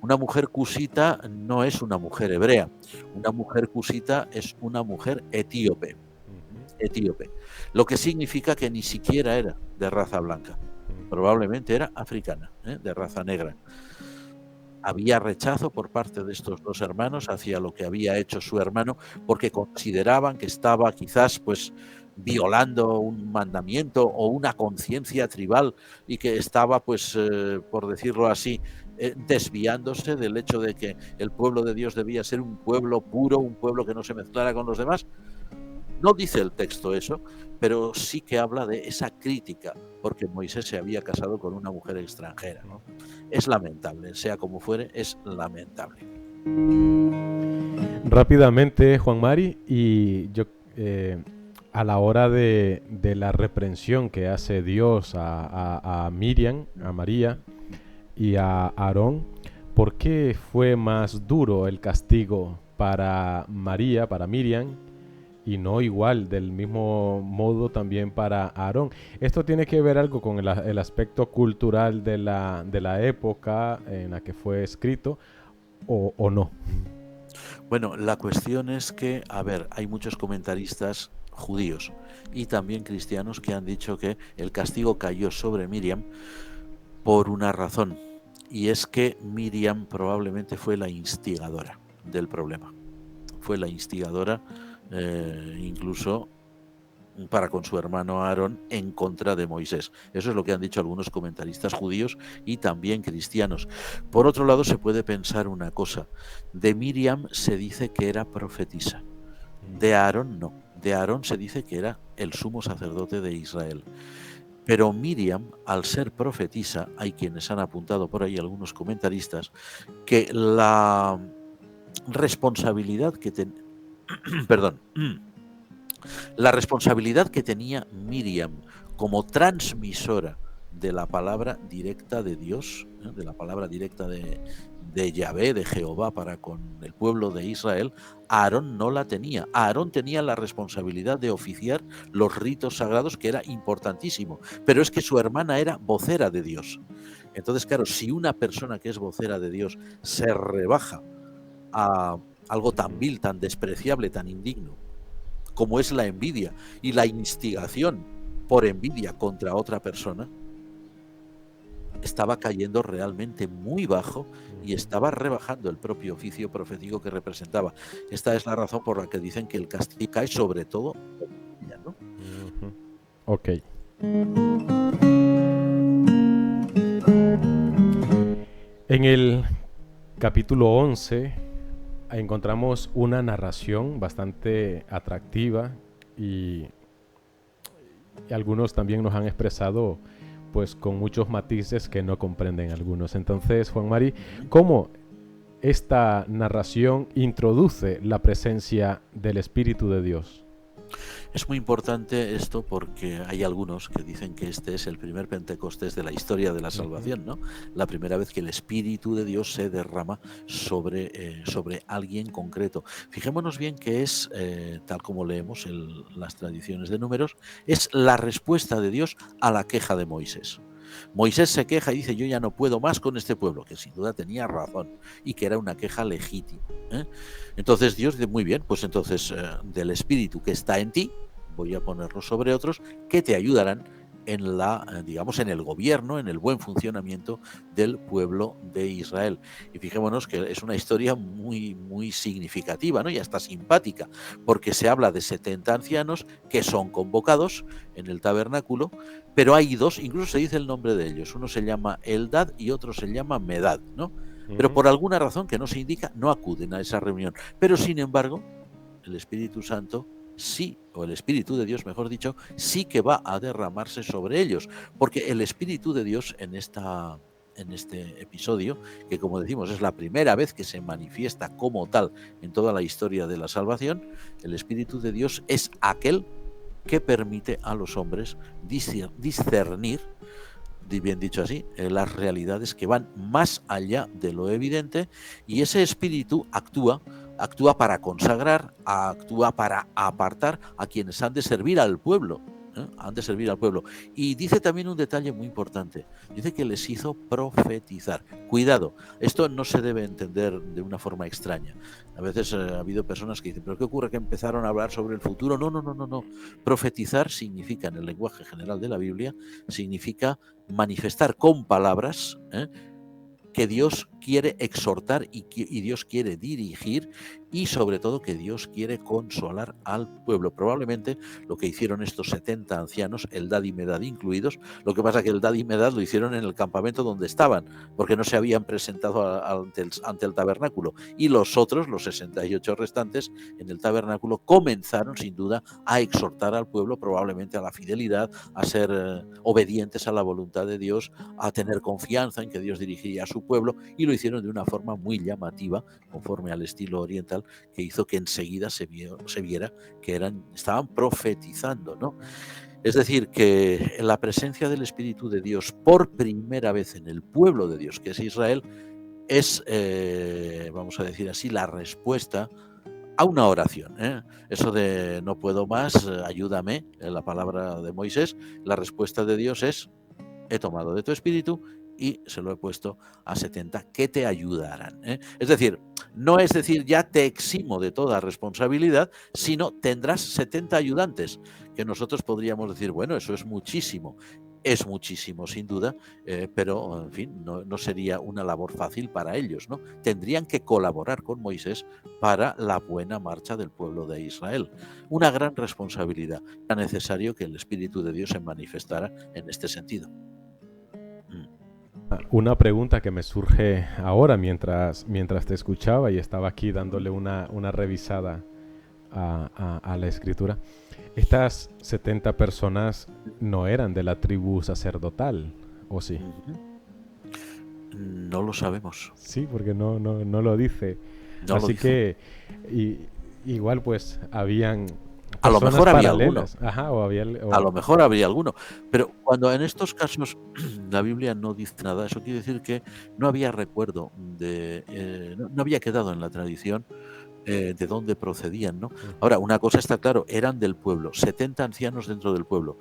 Una mujer cusita no es una mujer hebrea, una mujer cusita es una mujer etíope, lo que significa que ni siquiera era de raza blanca. Probablemente era africana, de raza negra. Había rechazo por parte de estos dos hermanos hacia lo que había hecho su hermano, porque consideraban que estaba quizás pues violando un mandamiento o una conciencia tribal y que estaba pues por decirlo así desviándose del hecho de que el pueblo de Dios debía ser un pueblo puro, un pueblo que no se mezclara con los demás. No dice el texto eso, pero sí que habla de esa crítica, porque Moisés se había casado con una mujer extranjera, ¿no? Es lamentable, sea como fuere, es lamentable. Rápidamente, Juan Mari, y yo a la hora de la reprensión que hace Dios a Miriam, a María y a Aarón, ¿por qué fue más duro el castigo para María, para Miriam, y no igual, del mismo modo también para Aarón? ¿Esto tiene que ver algo con el aspecto cultural de la época en la que fue escrito o no? Bueno, la cuestión es que, a ver, hay muchos comentaristas judíos y también cristianos que han dicho que el castigo cayó sobre Miriam por una razón, y es que Miriam probablemente fue la instigadora del problema. Fue la instigadora incluso para con su hermano Aarón en contra de Moisés. Eso es lo que han dicho algunos comentaristas judíos y también cristianos. Por otro lado, se puede pensar una cosa. De Miriam se dice que era profetisa. De Aarón no. De Aarón se dice que era el sumo sacerdote de Israel. Pero Miriam, al ser profetisa, hay quienes han apuntado por ahí, algunos comentaristas, que la responsabilidad que la responsabilidad que tenía Miriam como transmisora de la palabra directa de Dios, de la palabra directa de Yahvé, de Jehová para con el pueblo de Israel, Aarón no la tenía. Aarón tenía la responsabilidad de oficiar los ritos sagrados, que era importantísimo, pero es que su hermana era vocera de Dios. Entonces, claro, si una persona que es vocera de Dios se rebaja a algo tan vil, tan despreciable, tan indigno, como es la envidia y la instigación por envidia contra otra persona, estaba cayendo realmente muy bajo y estaba rebajando el propio oficio profético que representaba. Esta es la razón por la que dicen que el castigo cae sobre todo, ¿no? Ok. capítulo 11 encontramos una narración bastante atractiva y algunos también nos han expresado pues con muchos matices que no comprenden algunos. Entonces, Juan Mari, ¿cómo esta narración introduce la presencia del Espíritu de Dios? Es muy importante esto porque hay algunos que dicen que este es el primer Pentecostés de la historia de la salvación, ¿no? La primera vez que el Espíritu de Dios se derrama sobre alguien concreto. Fijémonos bien que es, tal como leemos en las tradiciones de Números, es la respuesta de Dios a la queja de Moisés. Moisés se queja y dice: yo ya no puedo más con este pueblo, que sin duda tenía razón y que era una queja legítima, ¿eh? Entonces Dios dice: muy bien, pues entonces del Espíritu que está en ti voy a ponerlo sobre otros que te ayudarán en digamos, en el gobierno, en el buen funcionamiento del pueblo de Israel. Y fijémonos que es una historia muy, muy significativa, ¿no? Y hasta simpática, porque se habla de 70 ancianos que son convocados en el tabernáculo, pero hay dos, incluso se dice el nombre de ellos, uno se llama Eldad y otro se llama Medad, ¿no? Pero por alguna razón que no se indica, no acuden a esa reunión. Pero sin embargo, el Espíritu Santo sí, o el Espíritu de Dios, mejor dicho, sí que va a derramarse sobre ellos, porque el Espíritu de Dios en este episodio, que como decimos es la primera vez que se manifiesta como tal en toda la historia de la salvación, el Espíritu de Dios es aquel que permite a los hombres discernir, bien dicho así, las realidades que van más allá de lo evidente, y ese Espíritu actúa para consagrar, actúa para apartar a quienes han de servir al pueblo, ¿eh? Han de servir al pueblo. Y dice también un detalle muy importante, dice que les hizo profetizar. Cuidado, esto no se debe entender de una forma extraña. A veces ha habido personas que dicen: ¿pero qué ocurre que empezaron a hablar sobre el futuro? No. Profetizar significa, en el lenguaje general de la Biblia, significa manifestar con palabras, que Dios quiere exhortar y Dios quiere dirigir, y sobre todo que Dios quiere consolar al pueblo. Probablemente lo que hicieron estos 70 ancianos, Eldad y Medad incluidos, lo que pasa es que Eldad y Medad lo hicieron en el campamento donde estaban, porque no se habían presentado ante el tabernáculo, y los otros, los 68 restantes, en el tabernáculo comenzaron sin duda a exhortar al pueblo, probablemente a la fidelidad, a ser obedientes a la voluntad de Dios, a tener confianza en que Dios dirigiría a su pueblo, y lo hicieron de una forma muy llamativa, conforme al estilo oriental, que hizo que enseguida se viera que estaban profetizando, ¿no? Es decir, que la presencia del Espíritu de Dios por primera vez en el pueblo de Dios, que es Israel, es, vamos a decir así, la respuesta a una oración, ¿eh? Eso de no puedo más, ayúdame, la palabra de Moisés, la respuesta de Dios es: he tomado de tu espíritu y se lo he puesto a 70 que te ayudarán, ¿eh? Es decir, no es decir ya te eximo de toda responsabilidad, sino tendrás 70 ayudantes, que nosotros podríamos decir: bueno, eso es muchísimo sin duda, pero en fin, no sería una labor fácil para ellos, ¿no? Tendrían que colaborar con Moisés para la buena marcha del pueblo de Israel. Una gran responsabilidad. Era necesario que el Espíritu de Dios se manifestara en este sentido. Una pregunta que me surge ahora mientras te escuchaba y estaba aquí dándole una revisada a la escritura. Estas 70 personas no eran de la tribu sacerdotal, ¿o sí? No lo sabemos. Sí, porque no lo dice. No Así lo dice. que igual pues habían a lo mejor había alguno. Ajá, a lo mejor habría alguno. Pero cuando en estos casos la Biblia no dice nada, eso quiere decir que no había recuerdo no había quedado en la tradición de dónde procedían, ¿no? Ahora, una cosa está claro, eran del pueblo, 70 ancianos dentro del pueblo.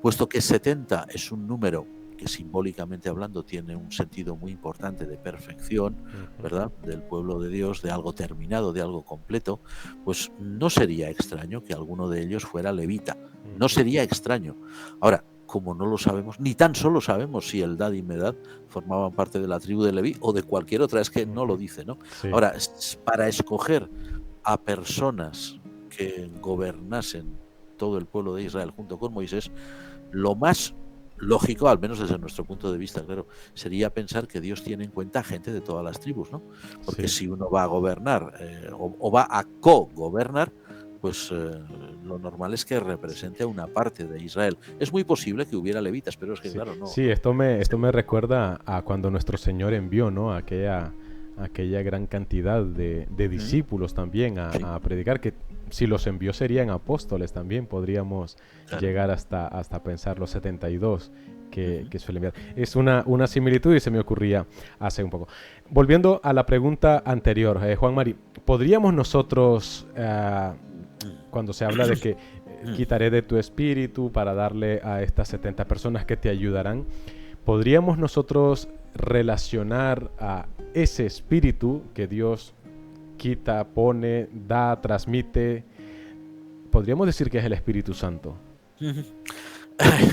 Puesto que 70 es un número que simbólicamente hablando tiene un sentido muy importante de perfección, ¿verdad? Del pueblo de Dios, de algo terminado, de algo completo, pues no sería extraño que alguno de ellos fuera levita. No sería extraño. Ahora, como no lo sabemos, ni tan solo sabemos si Eldad y Medad formaban parte de la tribu de Leví o de cualquier otra, es que no lo dice, ¿no? Sí. Ahora, para escoger a personas que gobernasen todo el pueblo de Israel junto con Moisés, lo más lógico, al menos desde nuestro punto de vista, claro, sería pensar que Dios tiene en cuenta gente de todas las tribus, ¿no? Porque Sí. si uno va a gobernar o va a co-gobernar, pues lo normal es que represente a una parte de Israel. Es muy posible que hubiera levitas, pero es que Sí, claro, no. sí, esto me recuerda a cuando nuestro Señor envió, ¿no? Aquella gran cantidad de Mm, discípulos también sí, a predicar, que si los envió serían apóstoles también, podríamos claro. llegar hasta pensar los 72 que, Ujú, que suele enviar. Es una similitud y se me ocurría hace un poco. Volviendo a la pregunta anterior, Juan Mari, ¿podríamos nosotros, cuando se habla de que mm. quitaré de tu espíritu para darle a estas 70 personas que te ayudarán, ¿podríamos nosotros relacionar a ese espíritu que Dios quita, pone, da, transmite? ¿Podríamos decir que es el Espíritu Santo? Ujú.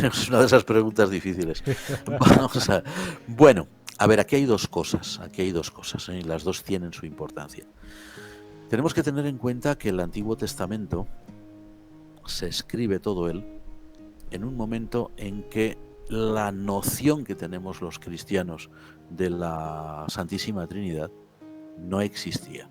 Es una de esas preguntas difíciles. Vamos a... Bueno, a ver, aquí hay dos cosas, y las dos tienen su importancia. Tenemos que tener en cuenta que el Antiguo Testamento se escribe todo él en un momento en que la noción que tenemos los cristianos de la Santísima Trinidad no existía.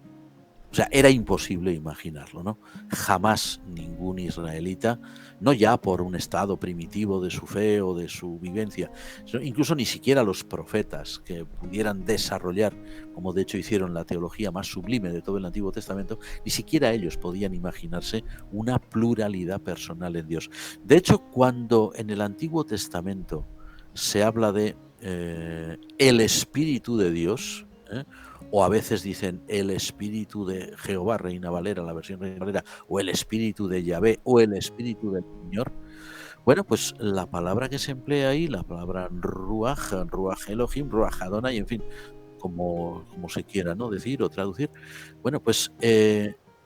O sea, era imposible imaginarlo, ¿no? Jamás ningún israelita, no ya por un estado primitivo de su fe o de su vivencia, sino incluso ni siquiera los profetas que pudieran desarrollar, como de hecho hicieron la teología más sublime de todo el Antiguo Testamento, ni siquiera ellos podían imaginarse una pluralidad personal en Dios. De hecho, cuando en el Antiguo Testamento se habla de el Espíritu de Dios, o a veces dicen el espíritu de Jehová, Reina Valera, la versión Reina Valera, o el espíritu de Yahvé, o el espíritu del Señor. Bueno, pues la palabra que se emplea ahí, la palabra Ruach, Ruach Elohim, Ruach Adonai, en fin, como se quiera, ¿no? Decir o traducir, bueno, pues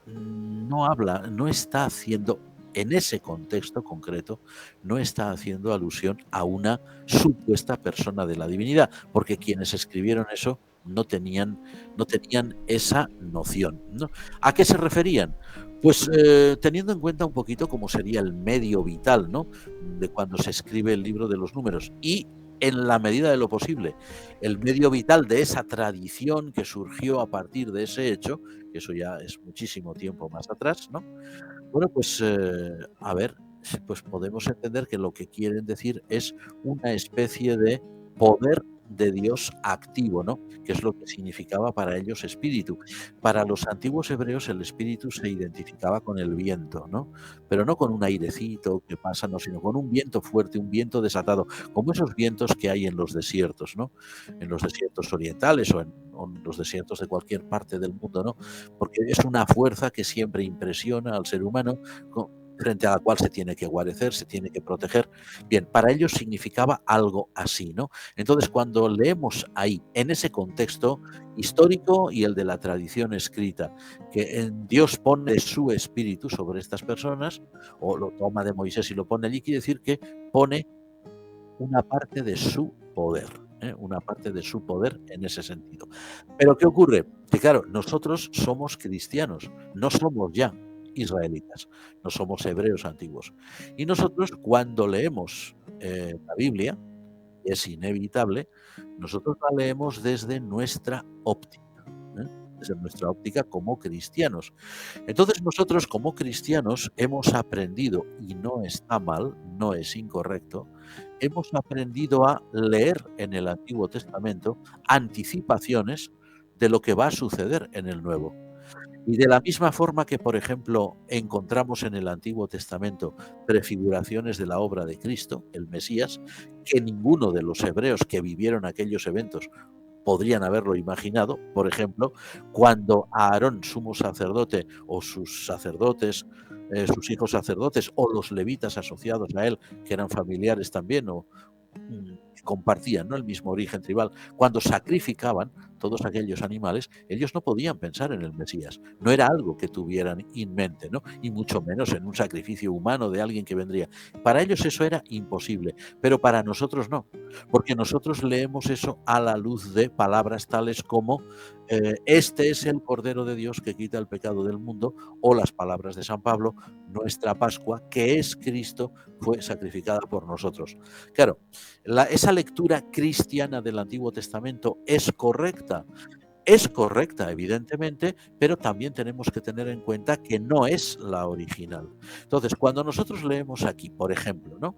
no habla, no está haciendo, en ese contexto concreto, no está haciendo alusión a una supuesta persona de la divinidad, porque quienes escribieron eso no tenían esa noción, ¿no? ¿A qué se referían? Pues teniendo en cuenta un poquito cómo sería el medio vital, ¿no? De cuando se escribe el libro de los números y en la medida de lo posible el medio vital de esa tradición que surgió a partir de ese hecho, que eso ya es muchísimo tiempo más atrás, ¿no? Bueno, pues a ver, pues podemos entender que lo que quieren decir es una especie de poder de Dios activo, ¿no? Que es lo que significaba para ellos espíritu. Para los antiguos hebreos el espíritu se identificaba con el viento, ¿no? Pero no con un airecito que pasa, no, sino con un viento fuerte, un viento desatado, como esos vientos que hay en los desiertos, ¿no? En los desiertos orientales o en los desiertos de cualquier parte del mundo, ¿no? Porque es una fuerza que siempre impresiona al ser humano, frente a la cual se tiene que guarecer, se tiene que proteger. Bien, para ellos significaba algo así, ¿no? Entonces, cuando leemos ahí, en ese contexto histórico y el de la tradición escrita, que Dios pone su espíritu sobre estas personas, o lo toma de Moisés y lo pone allí, quiere decir que pone una parte de su poder. Una parte de su poder en ese sentido. Pero ¿qué ocurre? Que claro, nosotros somos cristianos, no somos ya israelitas, no somos hebreos antiguos. Y nosotros cuando leemos la Biblia, es inevitable, nosotros la leemos desde nuestra óptica, ¿eh? Desde nuestra óptica como cristianos. Entonces nosotros como cristianos hemos aprendido, y no está mal, no es incorrecto, hemos aprendido a leer en el Antiguo Testamento anticipaciones de lo que va a suceder en el Nuevo. Y de la misma forma que, por ejemplo, encontramos en el Antiguo Testamento prefiguraciones de la obra de Cristo, el Mesías, que ninguno de los hebreos que vivieron aquellos eventos podrían haberlo imaginado. Por ejemplo, cuando Aarón, sumo sacerdote, o sus sacerdotes, sus hijos sacerdotes, o los levitas asociados a él, que eran familiares también, o compartían, ¿no?, el mismo origen tribal, cuando sacrificaban todos aquellos animales, ellos no podían pensar en el Mesías, no era algo que tuvieran en mente, ¿no?, y mucho menos en un sacrificio humano de alguien que vendría. Para ellos eso era imposible, pero para nosotros no, porque nosotros leemos eso a la luz de palabras tales como este es el Cordero de Dios que quita el pecado del mundo, o las palabras de San Pablo, nuestra Pascua, que es Cristo, fue sacrificada por nosotros. Claro, esa lectura cristiana del Antiguo Testamento es correcta. Es correcta, evidentemente, pero también tenemos que tener en cuenta que no es la original. Entonces, cuando nosotros leemos aquí, por ejemplo, ¿no?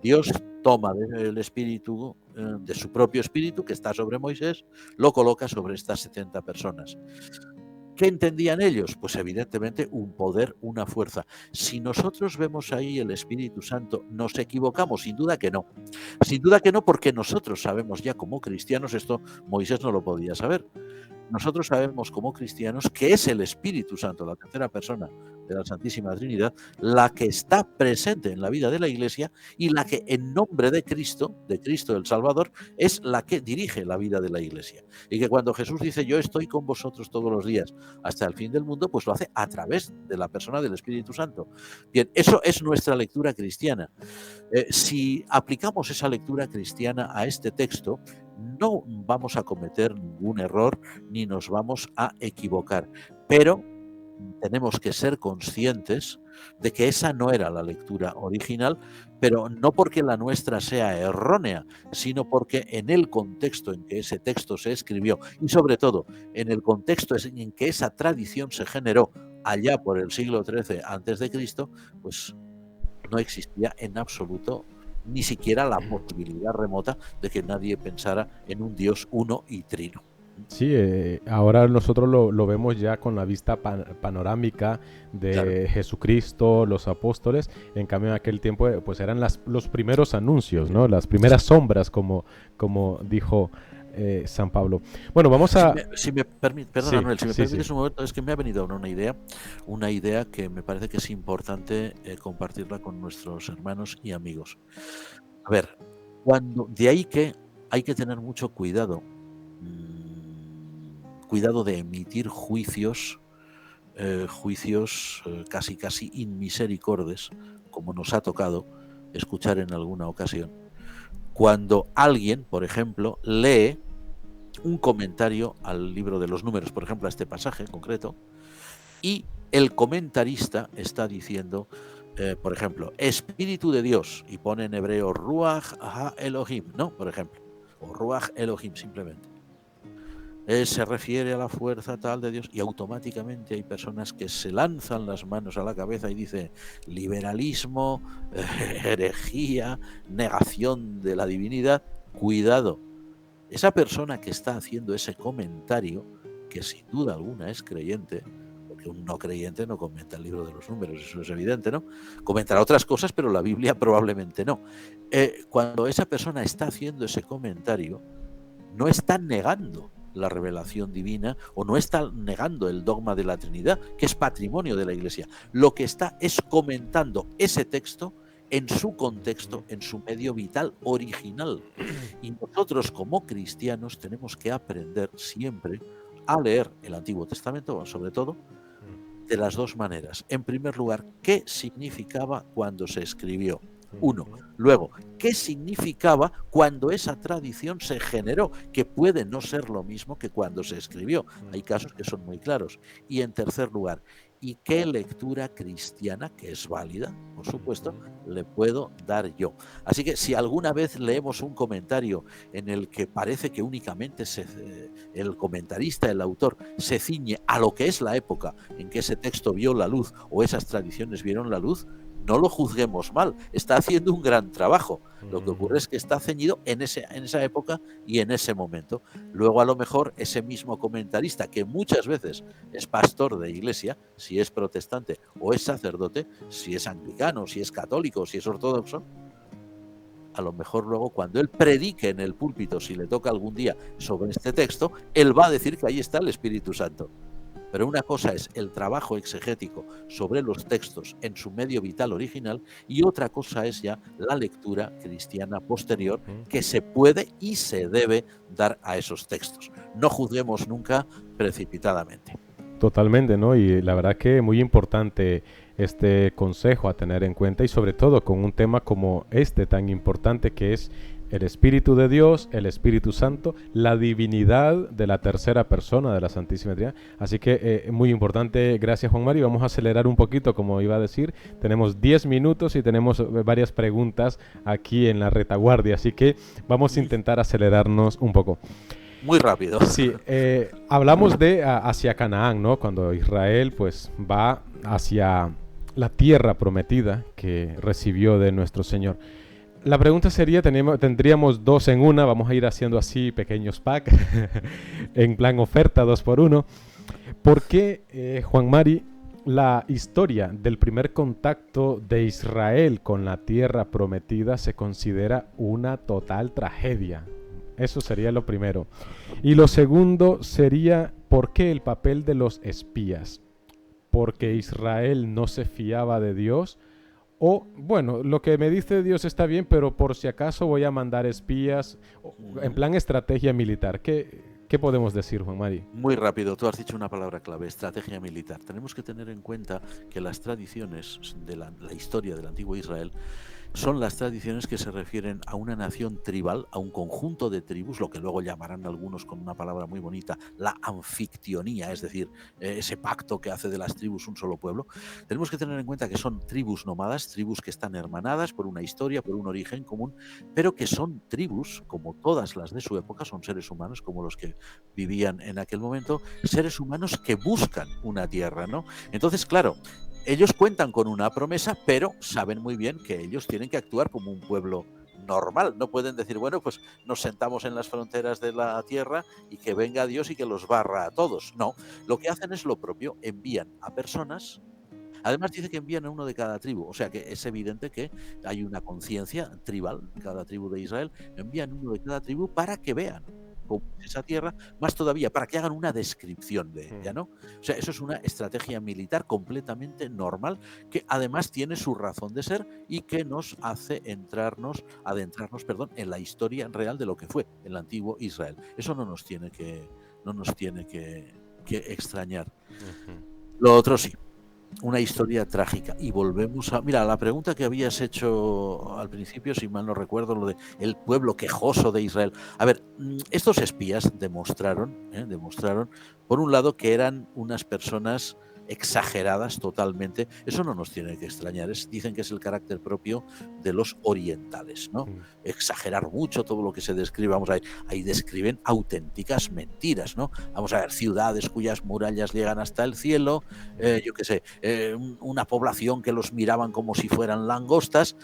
Dios toma el espíritu, de su propio espíritu, que está sobre Moisés, lo coloca sobre estas 70 personas. ¿Qué entendían ellos? Pues evidentemente un poder, una fuerza. Si nosotros vemos ahí el Espíritu Santo, ¿nos equivocamos? Sin duda que no. Sin duda que no, porque nosotros sabemos ya como cristianos, esto Moisés no lo podía saber, nosotros sabemos como cristianos que es el Espíritu Santo, la tercera persona de la Santísima Trinidad, la que está presente en la vida de la Iglesia y la que en nombre de Cristo el Salvador, es la que dirige la vida de la Iglesia. Y que cuando Jesús dice yo estoy con vosotros todos los días hasta el fin del mundo, pues lo hace a través de la persona del Espíritu Santo. Bien, eso es nuestra lectura cristiana. Si aplicamos esa lectura cristiana a este texto, no vamos a cometer ningún error ni nos vamos a equivocar, pero tenemos que ser conscientes de que esa no era la lectura original, pero no porque la nuestra sea errónea, sino porque en el contexto en que ese texto se escribió y sobre todo en el contexto en que esa tradición se generó allá por el siglo XIII a.C., pues no existía en absoluto ni siquiera la posibilidad remota de que nadie pensara en un Dios uno y trino. Sí, ahora nosotros lo vemos ya con la vista panorámica de Claro. Jesucristo, los apóstoles. En cambio, en aquel tiempo pues eran los primeros anuncios, ¿no? Las primeras sombras, como dijo San Pablo. Bueno, vamos a... Si me permite, perdona, Sí, Manuel, si me sí, permites sí. un momento, es que me ha venido ahora una idea que me parece que es importante compartirla con nuestros hermanos y amigos. A ver, de ahí que hay que tener mucho cuidado, cuidado de emitir juicios casi inmisericordes, como nos ha tocado escuchar en alguna ocasión, cuando alguien, por ejemplo, lee un comentario al libro de los Números, por ejemplo, a este pasaje concreto, y el comentarista está diciendo, por ejemplo, Espíritu de Dios, y pone en hebreo Ruach ha-Elohim, ¿no? Por ejemplo, o Ruach Elohim simplemente. Se refiere a la fuerza tal de Dios, y automáticamente hay personas que se lanzan las manos a la cabeza y dicen liberalismo, herejía, negación de la divinidad. Cuidado, esa persona que está haciendo ese comentario, que sin duda alguna es creyente, porque un no creyente no comenta el libro de los Números, eso es evidente, ¿no? Comentará otras cosas, pero la Biblia probablemente no. Cuando esa persona está haciendo ese comentario, no está negando la revelación divina o no está negando el dogma de la Trinidad, que es patrimonio de la Iglesia. Lo que está es comentando ese texto en su contexto, en su medio vital original. Y nosotros como cristianos tenemos que aprender siempre a leer el Antiguo Testamento, sobre todo, de las dos maneras. En primer lugar, ¿qué significaba cuando se escribió? Uno. Luego, ¿qué significaba cuando esa tradición se generó? Que puede no ser lo mismo que cuando se escribió. Hay casos que son muy claros. Y en tercer lugar, ¿y qué lectura cristiana, que es válida, por supuesto, le puedo dar yo? Así que si alguna vez leemos un comentario en el que parece que únicamente el comentarista, el autor, se ciñe a lo que es la época en que ese texto vio la luz o esas tradiciones vieron la luz, no lo juzguemos mal, está haciendo un gran trabajo. Lo que ocurre es que está ceñido en esa época y en ese momento. Luego, a lo mejor, ese mismo comentarista, que muchas veces es pastor de iglesia, si es protestante o es sacerdote, si es anglicano, si es católico, si es ortodoxo, a lo mejor luego cuando él predique en el púlpito, si le toca algún día sobre este texto, él va a decir que ahí está el Espíritu Santo. Pero una cosa es el trabajo exegético sobre los textos en su medio vital original y otra cosa es ya la lectura cristiana posterior que se puede y se debe dar a esos textos. No juzguemos nunca precipitadamente. Totalmente, ¿no? Y la verdad que muy importante este consejo a tener en cuenta y sobre todo con un tema como este tan importante que es el Espíritu de Dios, el Espíritu Santo, la divinidad de la tercera persona de la Santísima Trinidad. Así que muy importante, gracias Juan Mario. Vamos a acelerar un poquito, como iba a decir. Tenemos 10 minutos y tenemos varias preguntas aquí en la retaguardia, así que vamos a intentar acelerarnos un poco. Muy rápido. Sí, hablamos de hacia Canaán, ¿no? Cuando Israel pues va hacia la tierra prometida que recibió de nuestro Señor. La pregunta sería, tendríamos dos en una, vamos a ir haciendo así pequeños packs, en plan oferta 2 por 1. ¿Por qué, Juan Mari, la historia del primer contacto de Israel con la tierra prometida se considera una total tragedia? Eso sería lo primero. Y lo segundo sería, ¿por qué el papel de los espías? ¿Porque Israel no se fiaba de Dios? O, bueno, lo que me dice Dios está bien, pero por si acaso voy a mandar espías, en plan estrategia militar. ¿Qué podemos decir, Juan Mari? Muy rápido, tú has dicho una palabra clave, estrategia militar. Tenemos que tener en cuenta que las tradiciones de la historia del antiguo Israel son las tradiciones que se refieren a una nación tribal, a un conjunto de tribus, lo que luego llamarán algunos con una palabra muy bonita, la anfictionía, es decir, ese pacto que hace de las tribus un solo pueblo. Tenemos que tener en cuenta que son tribus nómadas, tribus que están hermanadas por una historia, por un origen común, pero que son tribus, como todas las de su época, son seres humanos como los que vivían en aquel momento, seres humanos que buscan una tierra, ¿no? Entonces, claro, ellos cuentan con una promesa, pero saben muy bien que ellos tienen que actuar como un pueblo normal. No pueden decir, bueno, pues nos sentamos en las fronteras de la tierra y que venga Dios y que los barra a todos. No, lo que hacen es lo propio, envían a personas. Además dice que envían a uno de cada tribu, o sea que es evidente que hay una conciencia tribal en cada tribu de Israel. Envían uno de cada tribu para que vean cómo es esa tierra, más todavía para que hagan una descripción de ella, ¿no? O sea, eso es una estrategia militar completamente normal que además tiene su razón de ser y que nos hace adentrarnos, en la historia real de lo que fue el antiguo Israel. Eso no nos tiene que extrañar. Lo otro sí. Una historia trágica. Y volvemos a... Mira, la pregunta que habías hecho al principio, si mal no recuerdo, lo de el pueblo quejoso de Israel. A ver, estos espías demostraron, por un lado, que eran unas personas exageradas totalmente. Eso no nos tiene que extrañar. Dicen que es el carácter propio de los orientales, ¿no? Exagerar mucho todo lo que se describe. Vamos a ver, ahí describen auténticas mentiras, ¿no? Vamos a ver, ciudades cuyas murallas llegan hasta el cielo, yo qué sé, una población que los miraban como si fueran langostas.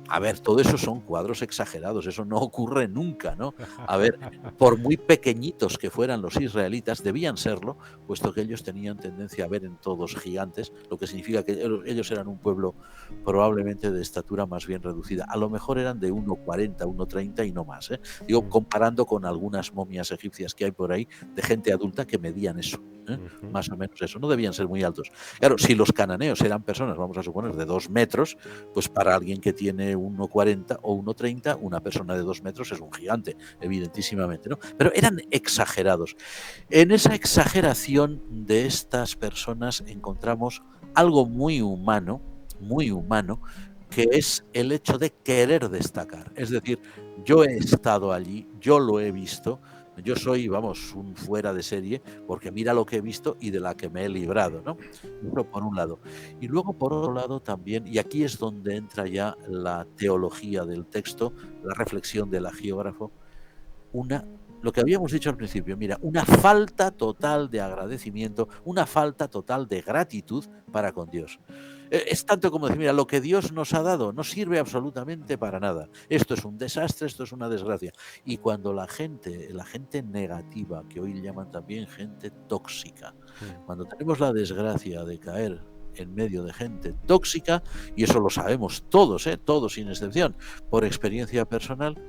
A ver, todo eso son cuadros exagerados, eso no ocurre nunca, ¿no? A ver, por muy pequeñitos que fueran los israelitas, debían serlo, puesto que ellos tenían tendencia a ver en todos gigantes, lo que significa que ellos eran un pueblo probablemente de estatura más bien reducida. A lo mejor eran de 1,40, 1,30 y no más, ¿eh? Digo, comparando con algunas momias egipcias que hay por ahí, de gente adulta que medían eso. Más o menos eso, no debían ser muy altos. Claro, si los cananeos eran personas, vamos a suponer, de 2 metros, pues para alguien que tiene 1,40 o 1,30, una persona de 2 metros es un gigante, evidentísimamente, ¿no? Pero eran exagerados. En esa exageración de estas personas encontramos algo muy humano, que es el hecho de querer destacar. Es decir, yo he estado allí, yo lo he visto, yo soy, vamos, un fuera de serie, porque mira lo que he visto y de la que me he librado, ¿no? Eso por un lado. Y luego, por otro lado, también, y aquí es donde entra ya la teología del texto, la reflexión del agiógrafo, lo que habíamos dicho al principio, mira, una falta total de agradecimiento, una falta total de gratitud para con Dios. Es tanto como decir, mira, lo que Dios nos ha dado no sirve absolutamente para nada. Esto es un desastre, esto es una desgracia. Y cuando la gente negativa, que hoy llaman también gente tóxica, cuando tenemos la desgracia de caer en medio de gente tóxica, y eso lo sabemos todos, todos sin excepción, por experiencia personal,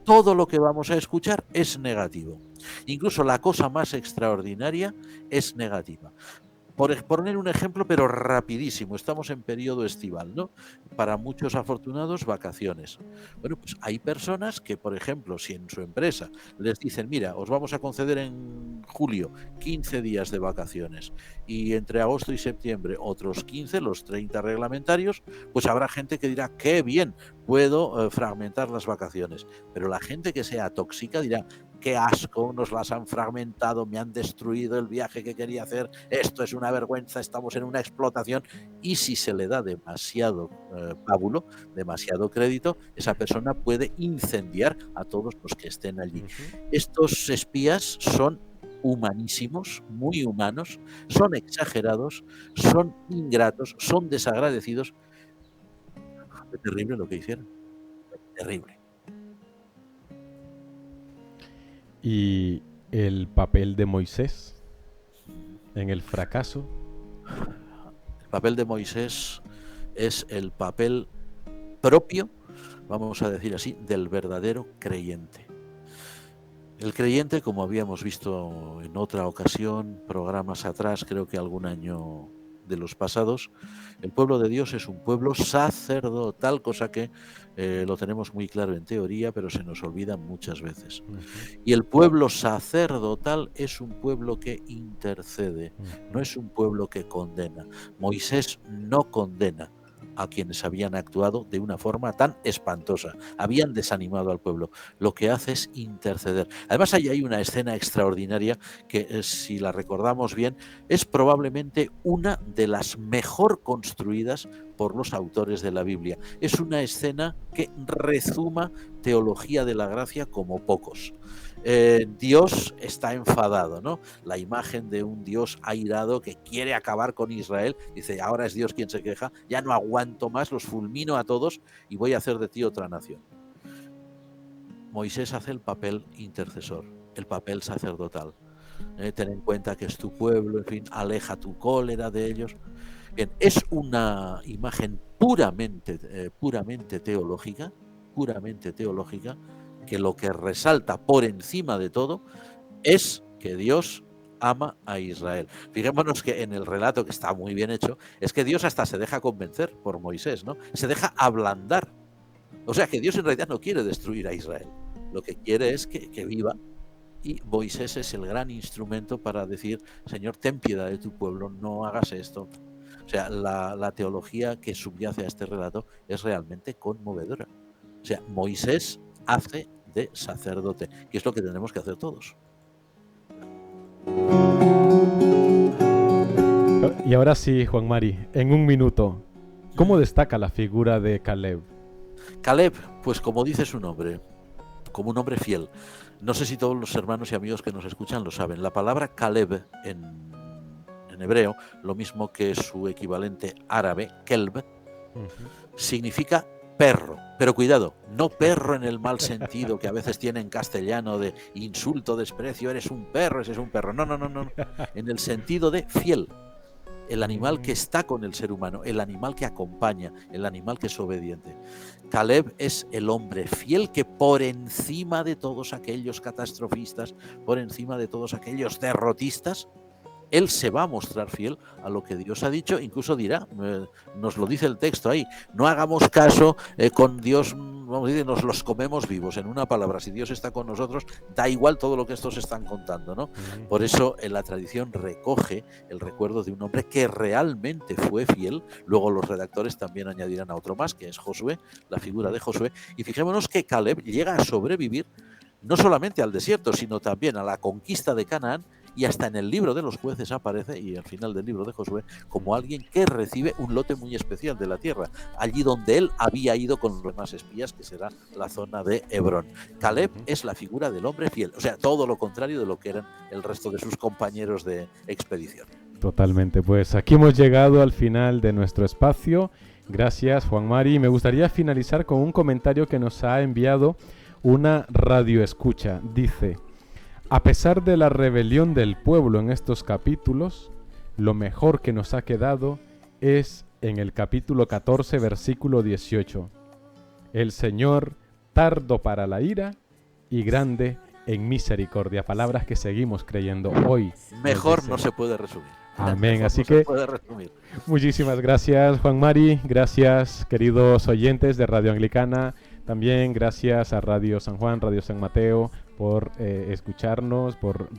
todo lo que vamos a escuchar es negativo. Incluso la cosa más extraordinaria es negativa. Por poner un ejemplo, pero rapidísimo, estamos en periodo estival, ¿no? Para muchos afortunados, vacaciones. Bueno, pues hay personas que, por ejemplo, si en su empresa les dicen, mira, os vamos a conceder en julio 15 días de vacaciones y entre agosto y septiembre otros 15, los 30 reglamentarios, pues habrá gente que dirá, qué bien, puedo fragmentar las vacaciones. Pero la gente que sea tóxica dirá, qué asco, nos las han fragmentado, me han destruido el viaje que quería hacer, esto es una vergüenza, estamos en una explotación. Y si se le da demasiado pábulo, demasiado crédito, esa persona puede incendiar a todos los que estén allí. Estos espías son humanísimos, muy humanos, son exagerados, son ingratos, son desagradecidos. Qué terrible lo que hicieron, terrible. Y el papel de Moisés en el fracaso. El papel de Moisés es el papel propio, vamos a decir así, del verdadero creyente. El creyente, como habíamos visto en otra ocasión, programas atrás, creo que algún año de los pasados, el pueblo de Dios es un pueblo sacerdotal, cosa que lo tenemos muy claro en teoría, pero se nos olvida muchas veces. Y el pueblo sacerdotal es un pueblo que intercede, no es un pueblo que condena. Moisés no condena a quienes habían actuado de una forma tan espantosa, habían desanimado al pueblo. Lo que hace es interceder. Además, ahí hay una escena extraordinaria que, si la recordamos bien, es probablemente una de las mejor construidas por los autores de la Biblia. Es una escena que rezuma teología de la gracia como pocos. Dios está enfadado, ¿no? La imagen de un Dios airado que quiere acabar con Israel, dice, ahora es Dios quien se queja, ya no aguanto más, los fulmino a todos y voy a hacer de ti otra nación. Moisés hace el papel intercesor, el papel sacerdotal. Ten en cuenta que es tu pueblo, en fin, aleja tu cólera de ellos. Bien, es una imagen puramente teológica, que lo que resalta por encima de todo es que Dios ama a Israel. Fijémonos que en el relato, que está muy bien hecho, es que Dios hasta se deja convencer por Moisés, ¿no? Se deja ablandar. O sea que Dios en realidad no quiere destruir a Israel. Lo que quiere es que viva. Y Moisés es el gran instrumento para decir, Señor, ten piedad de tu pueblo, no hagas esto. O sea, la teología que subyace a este relato es realmente conmovedora. O sea, Moisés hace de sacerdote, que es lo que tenemos que hacer todos. Y ahora sí, Juan Mari, en un minuto, ¿cómo destaca la figura de Caleb? Caleb, pues como dice su nombre, como un hombre fiel. No sé si todos los hermanos y amigos que nos escuchan lo saben. La palabra Caleb en hebreo, lo mismo que su equivalente árabe, kelb, significa perro. Pero cuidado, no perro en el mal sentido que a veces tiene en castellano de insulto, desprecio, eres un perro, ese es un perro. No. En el sentido de fiel. El animal que está con el ser humano, el animal que acompaña, el animal que es obediente. Caleb es el hombre fiel que por encima de todos aquellos catastrofistas, por encima de todos aquellos derrotistas, él se va a mostrar fiel a lo que Dios ha dicho, incluso dirá, nos lo dice el texto ahí, no hagamos caso con Dios, vamos a decir, nos los comemos vivos. En una palabra, si Dios está con nosotros, da igual todo lo que estos están contando, ¿no? Por eso en la tradición recoge el recuerdo de un hombre que realmente fue fiel. Luego los redactores también añadirán a otro más, que es Josué, la figura de Josué. Y fijémonos que Caleb llega a sobrevivir no solamente al desierto, sino también a la conquista de Canaán, y hasta en el libro de los jueces aparece, y al final del libro de Josué, como alguien que recibe un lote muy especial de la tierra, allí donde él había ido con los demás espías, que será la zona de Hebrón. Caleb es la figura del hombre fiel, o sea, todo lo contrario de lo que eran el resto de sus compañeros de expedición. Totalmente, pues aquí hemos llegado al final de nuestro espacio. Gracias, Juan Mari. Me gustaría finalizar con un comentario que nos ha enviado una radioescucha. Dice: a pesar de la rebelión del pueblo en estos capítulos, lo mejor que nos ha quedado es en el capítulo 14, versículo 18. El Señor tardo para la ira y grande en misericordia. Palabras que seguimos creyendo hoy. Mejor no se puede resumir. Amén. Así No se que puede resumir. muchísimas gracias, Juan Mari. Gracias, queridos oyentes de Radio Anglicana. También gracias a Radio San Juan, Radio San Mateo, por escucharnos, por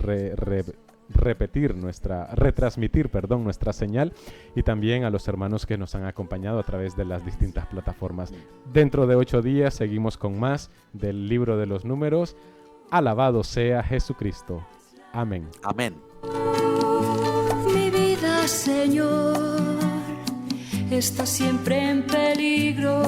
retransmitir nuestra señal, y también a los hermanos que nos han acompañado a través de las distintas plataformas. Dentro de 8 días seguimos con más del Libro de los Números. Alabado sea Jesucristo. Amén. Amén. Mi vida, Señor, está siempre en peligro.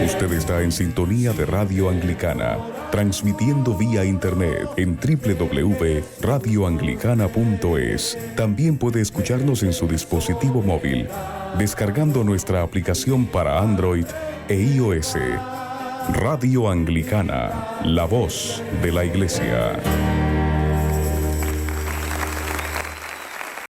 Usted está en sintonía de Radio Anglicana, transmitiendo vía internet en www.radioanglicana.es. También puede escucharnos en su dispositivo móvil, descargando nuestra aplicación para Android e iOS. Radio Anglicana, la voz de la Iglesia.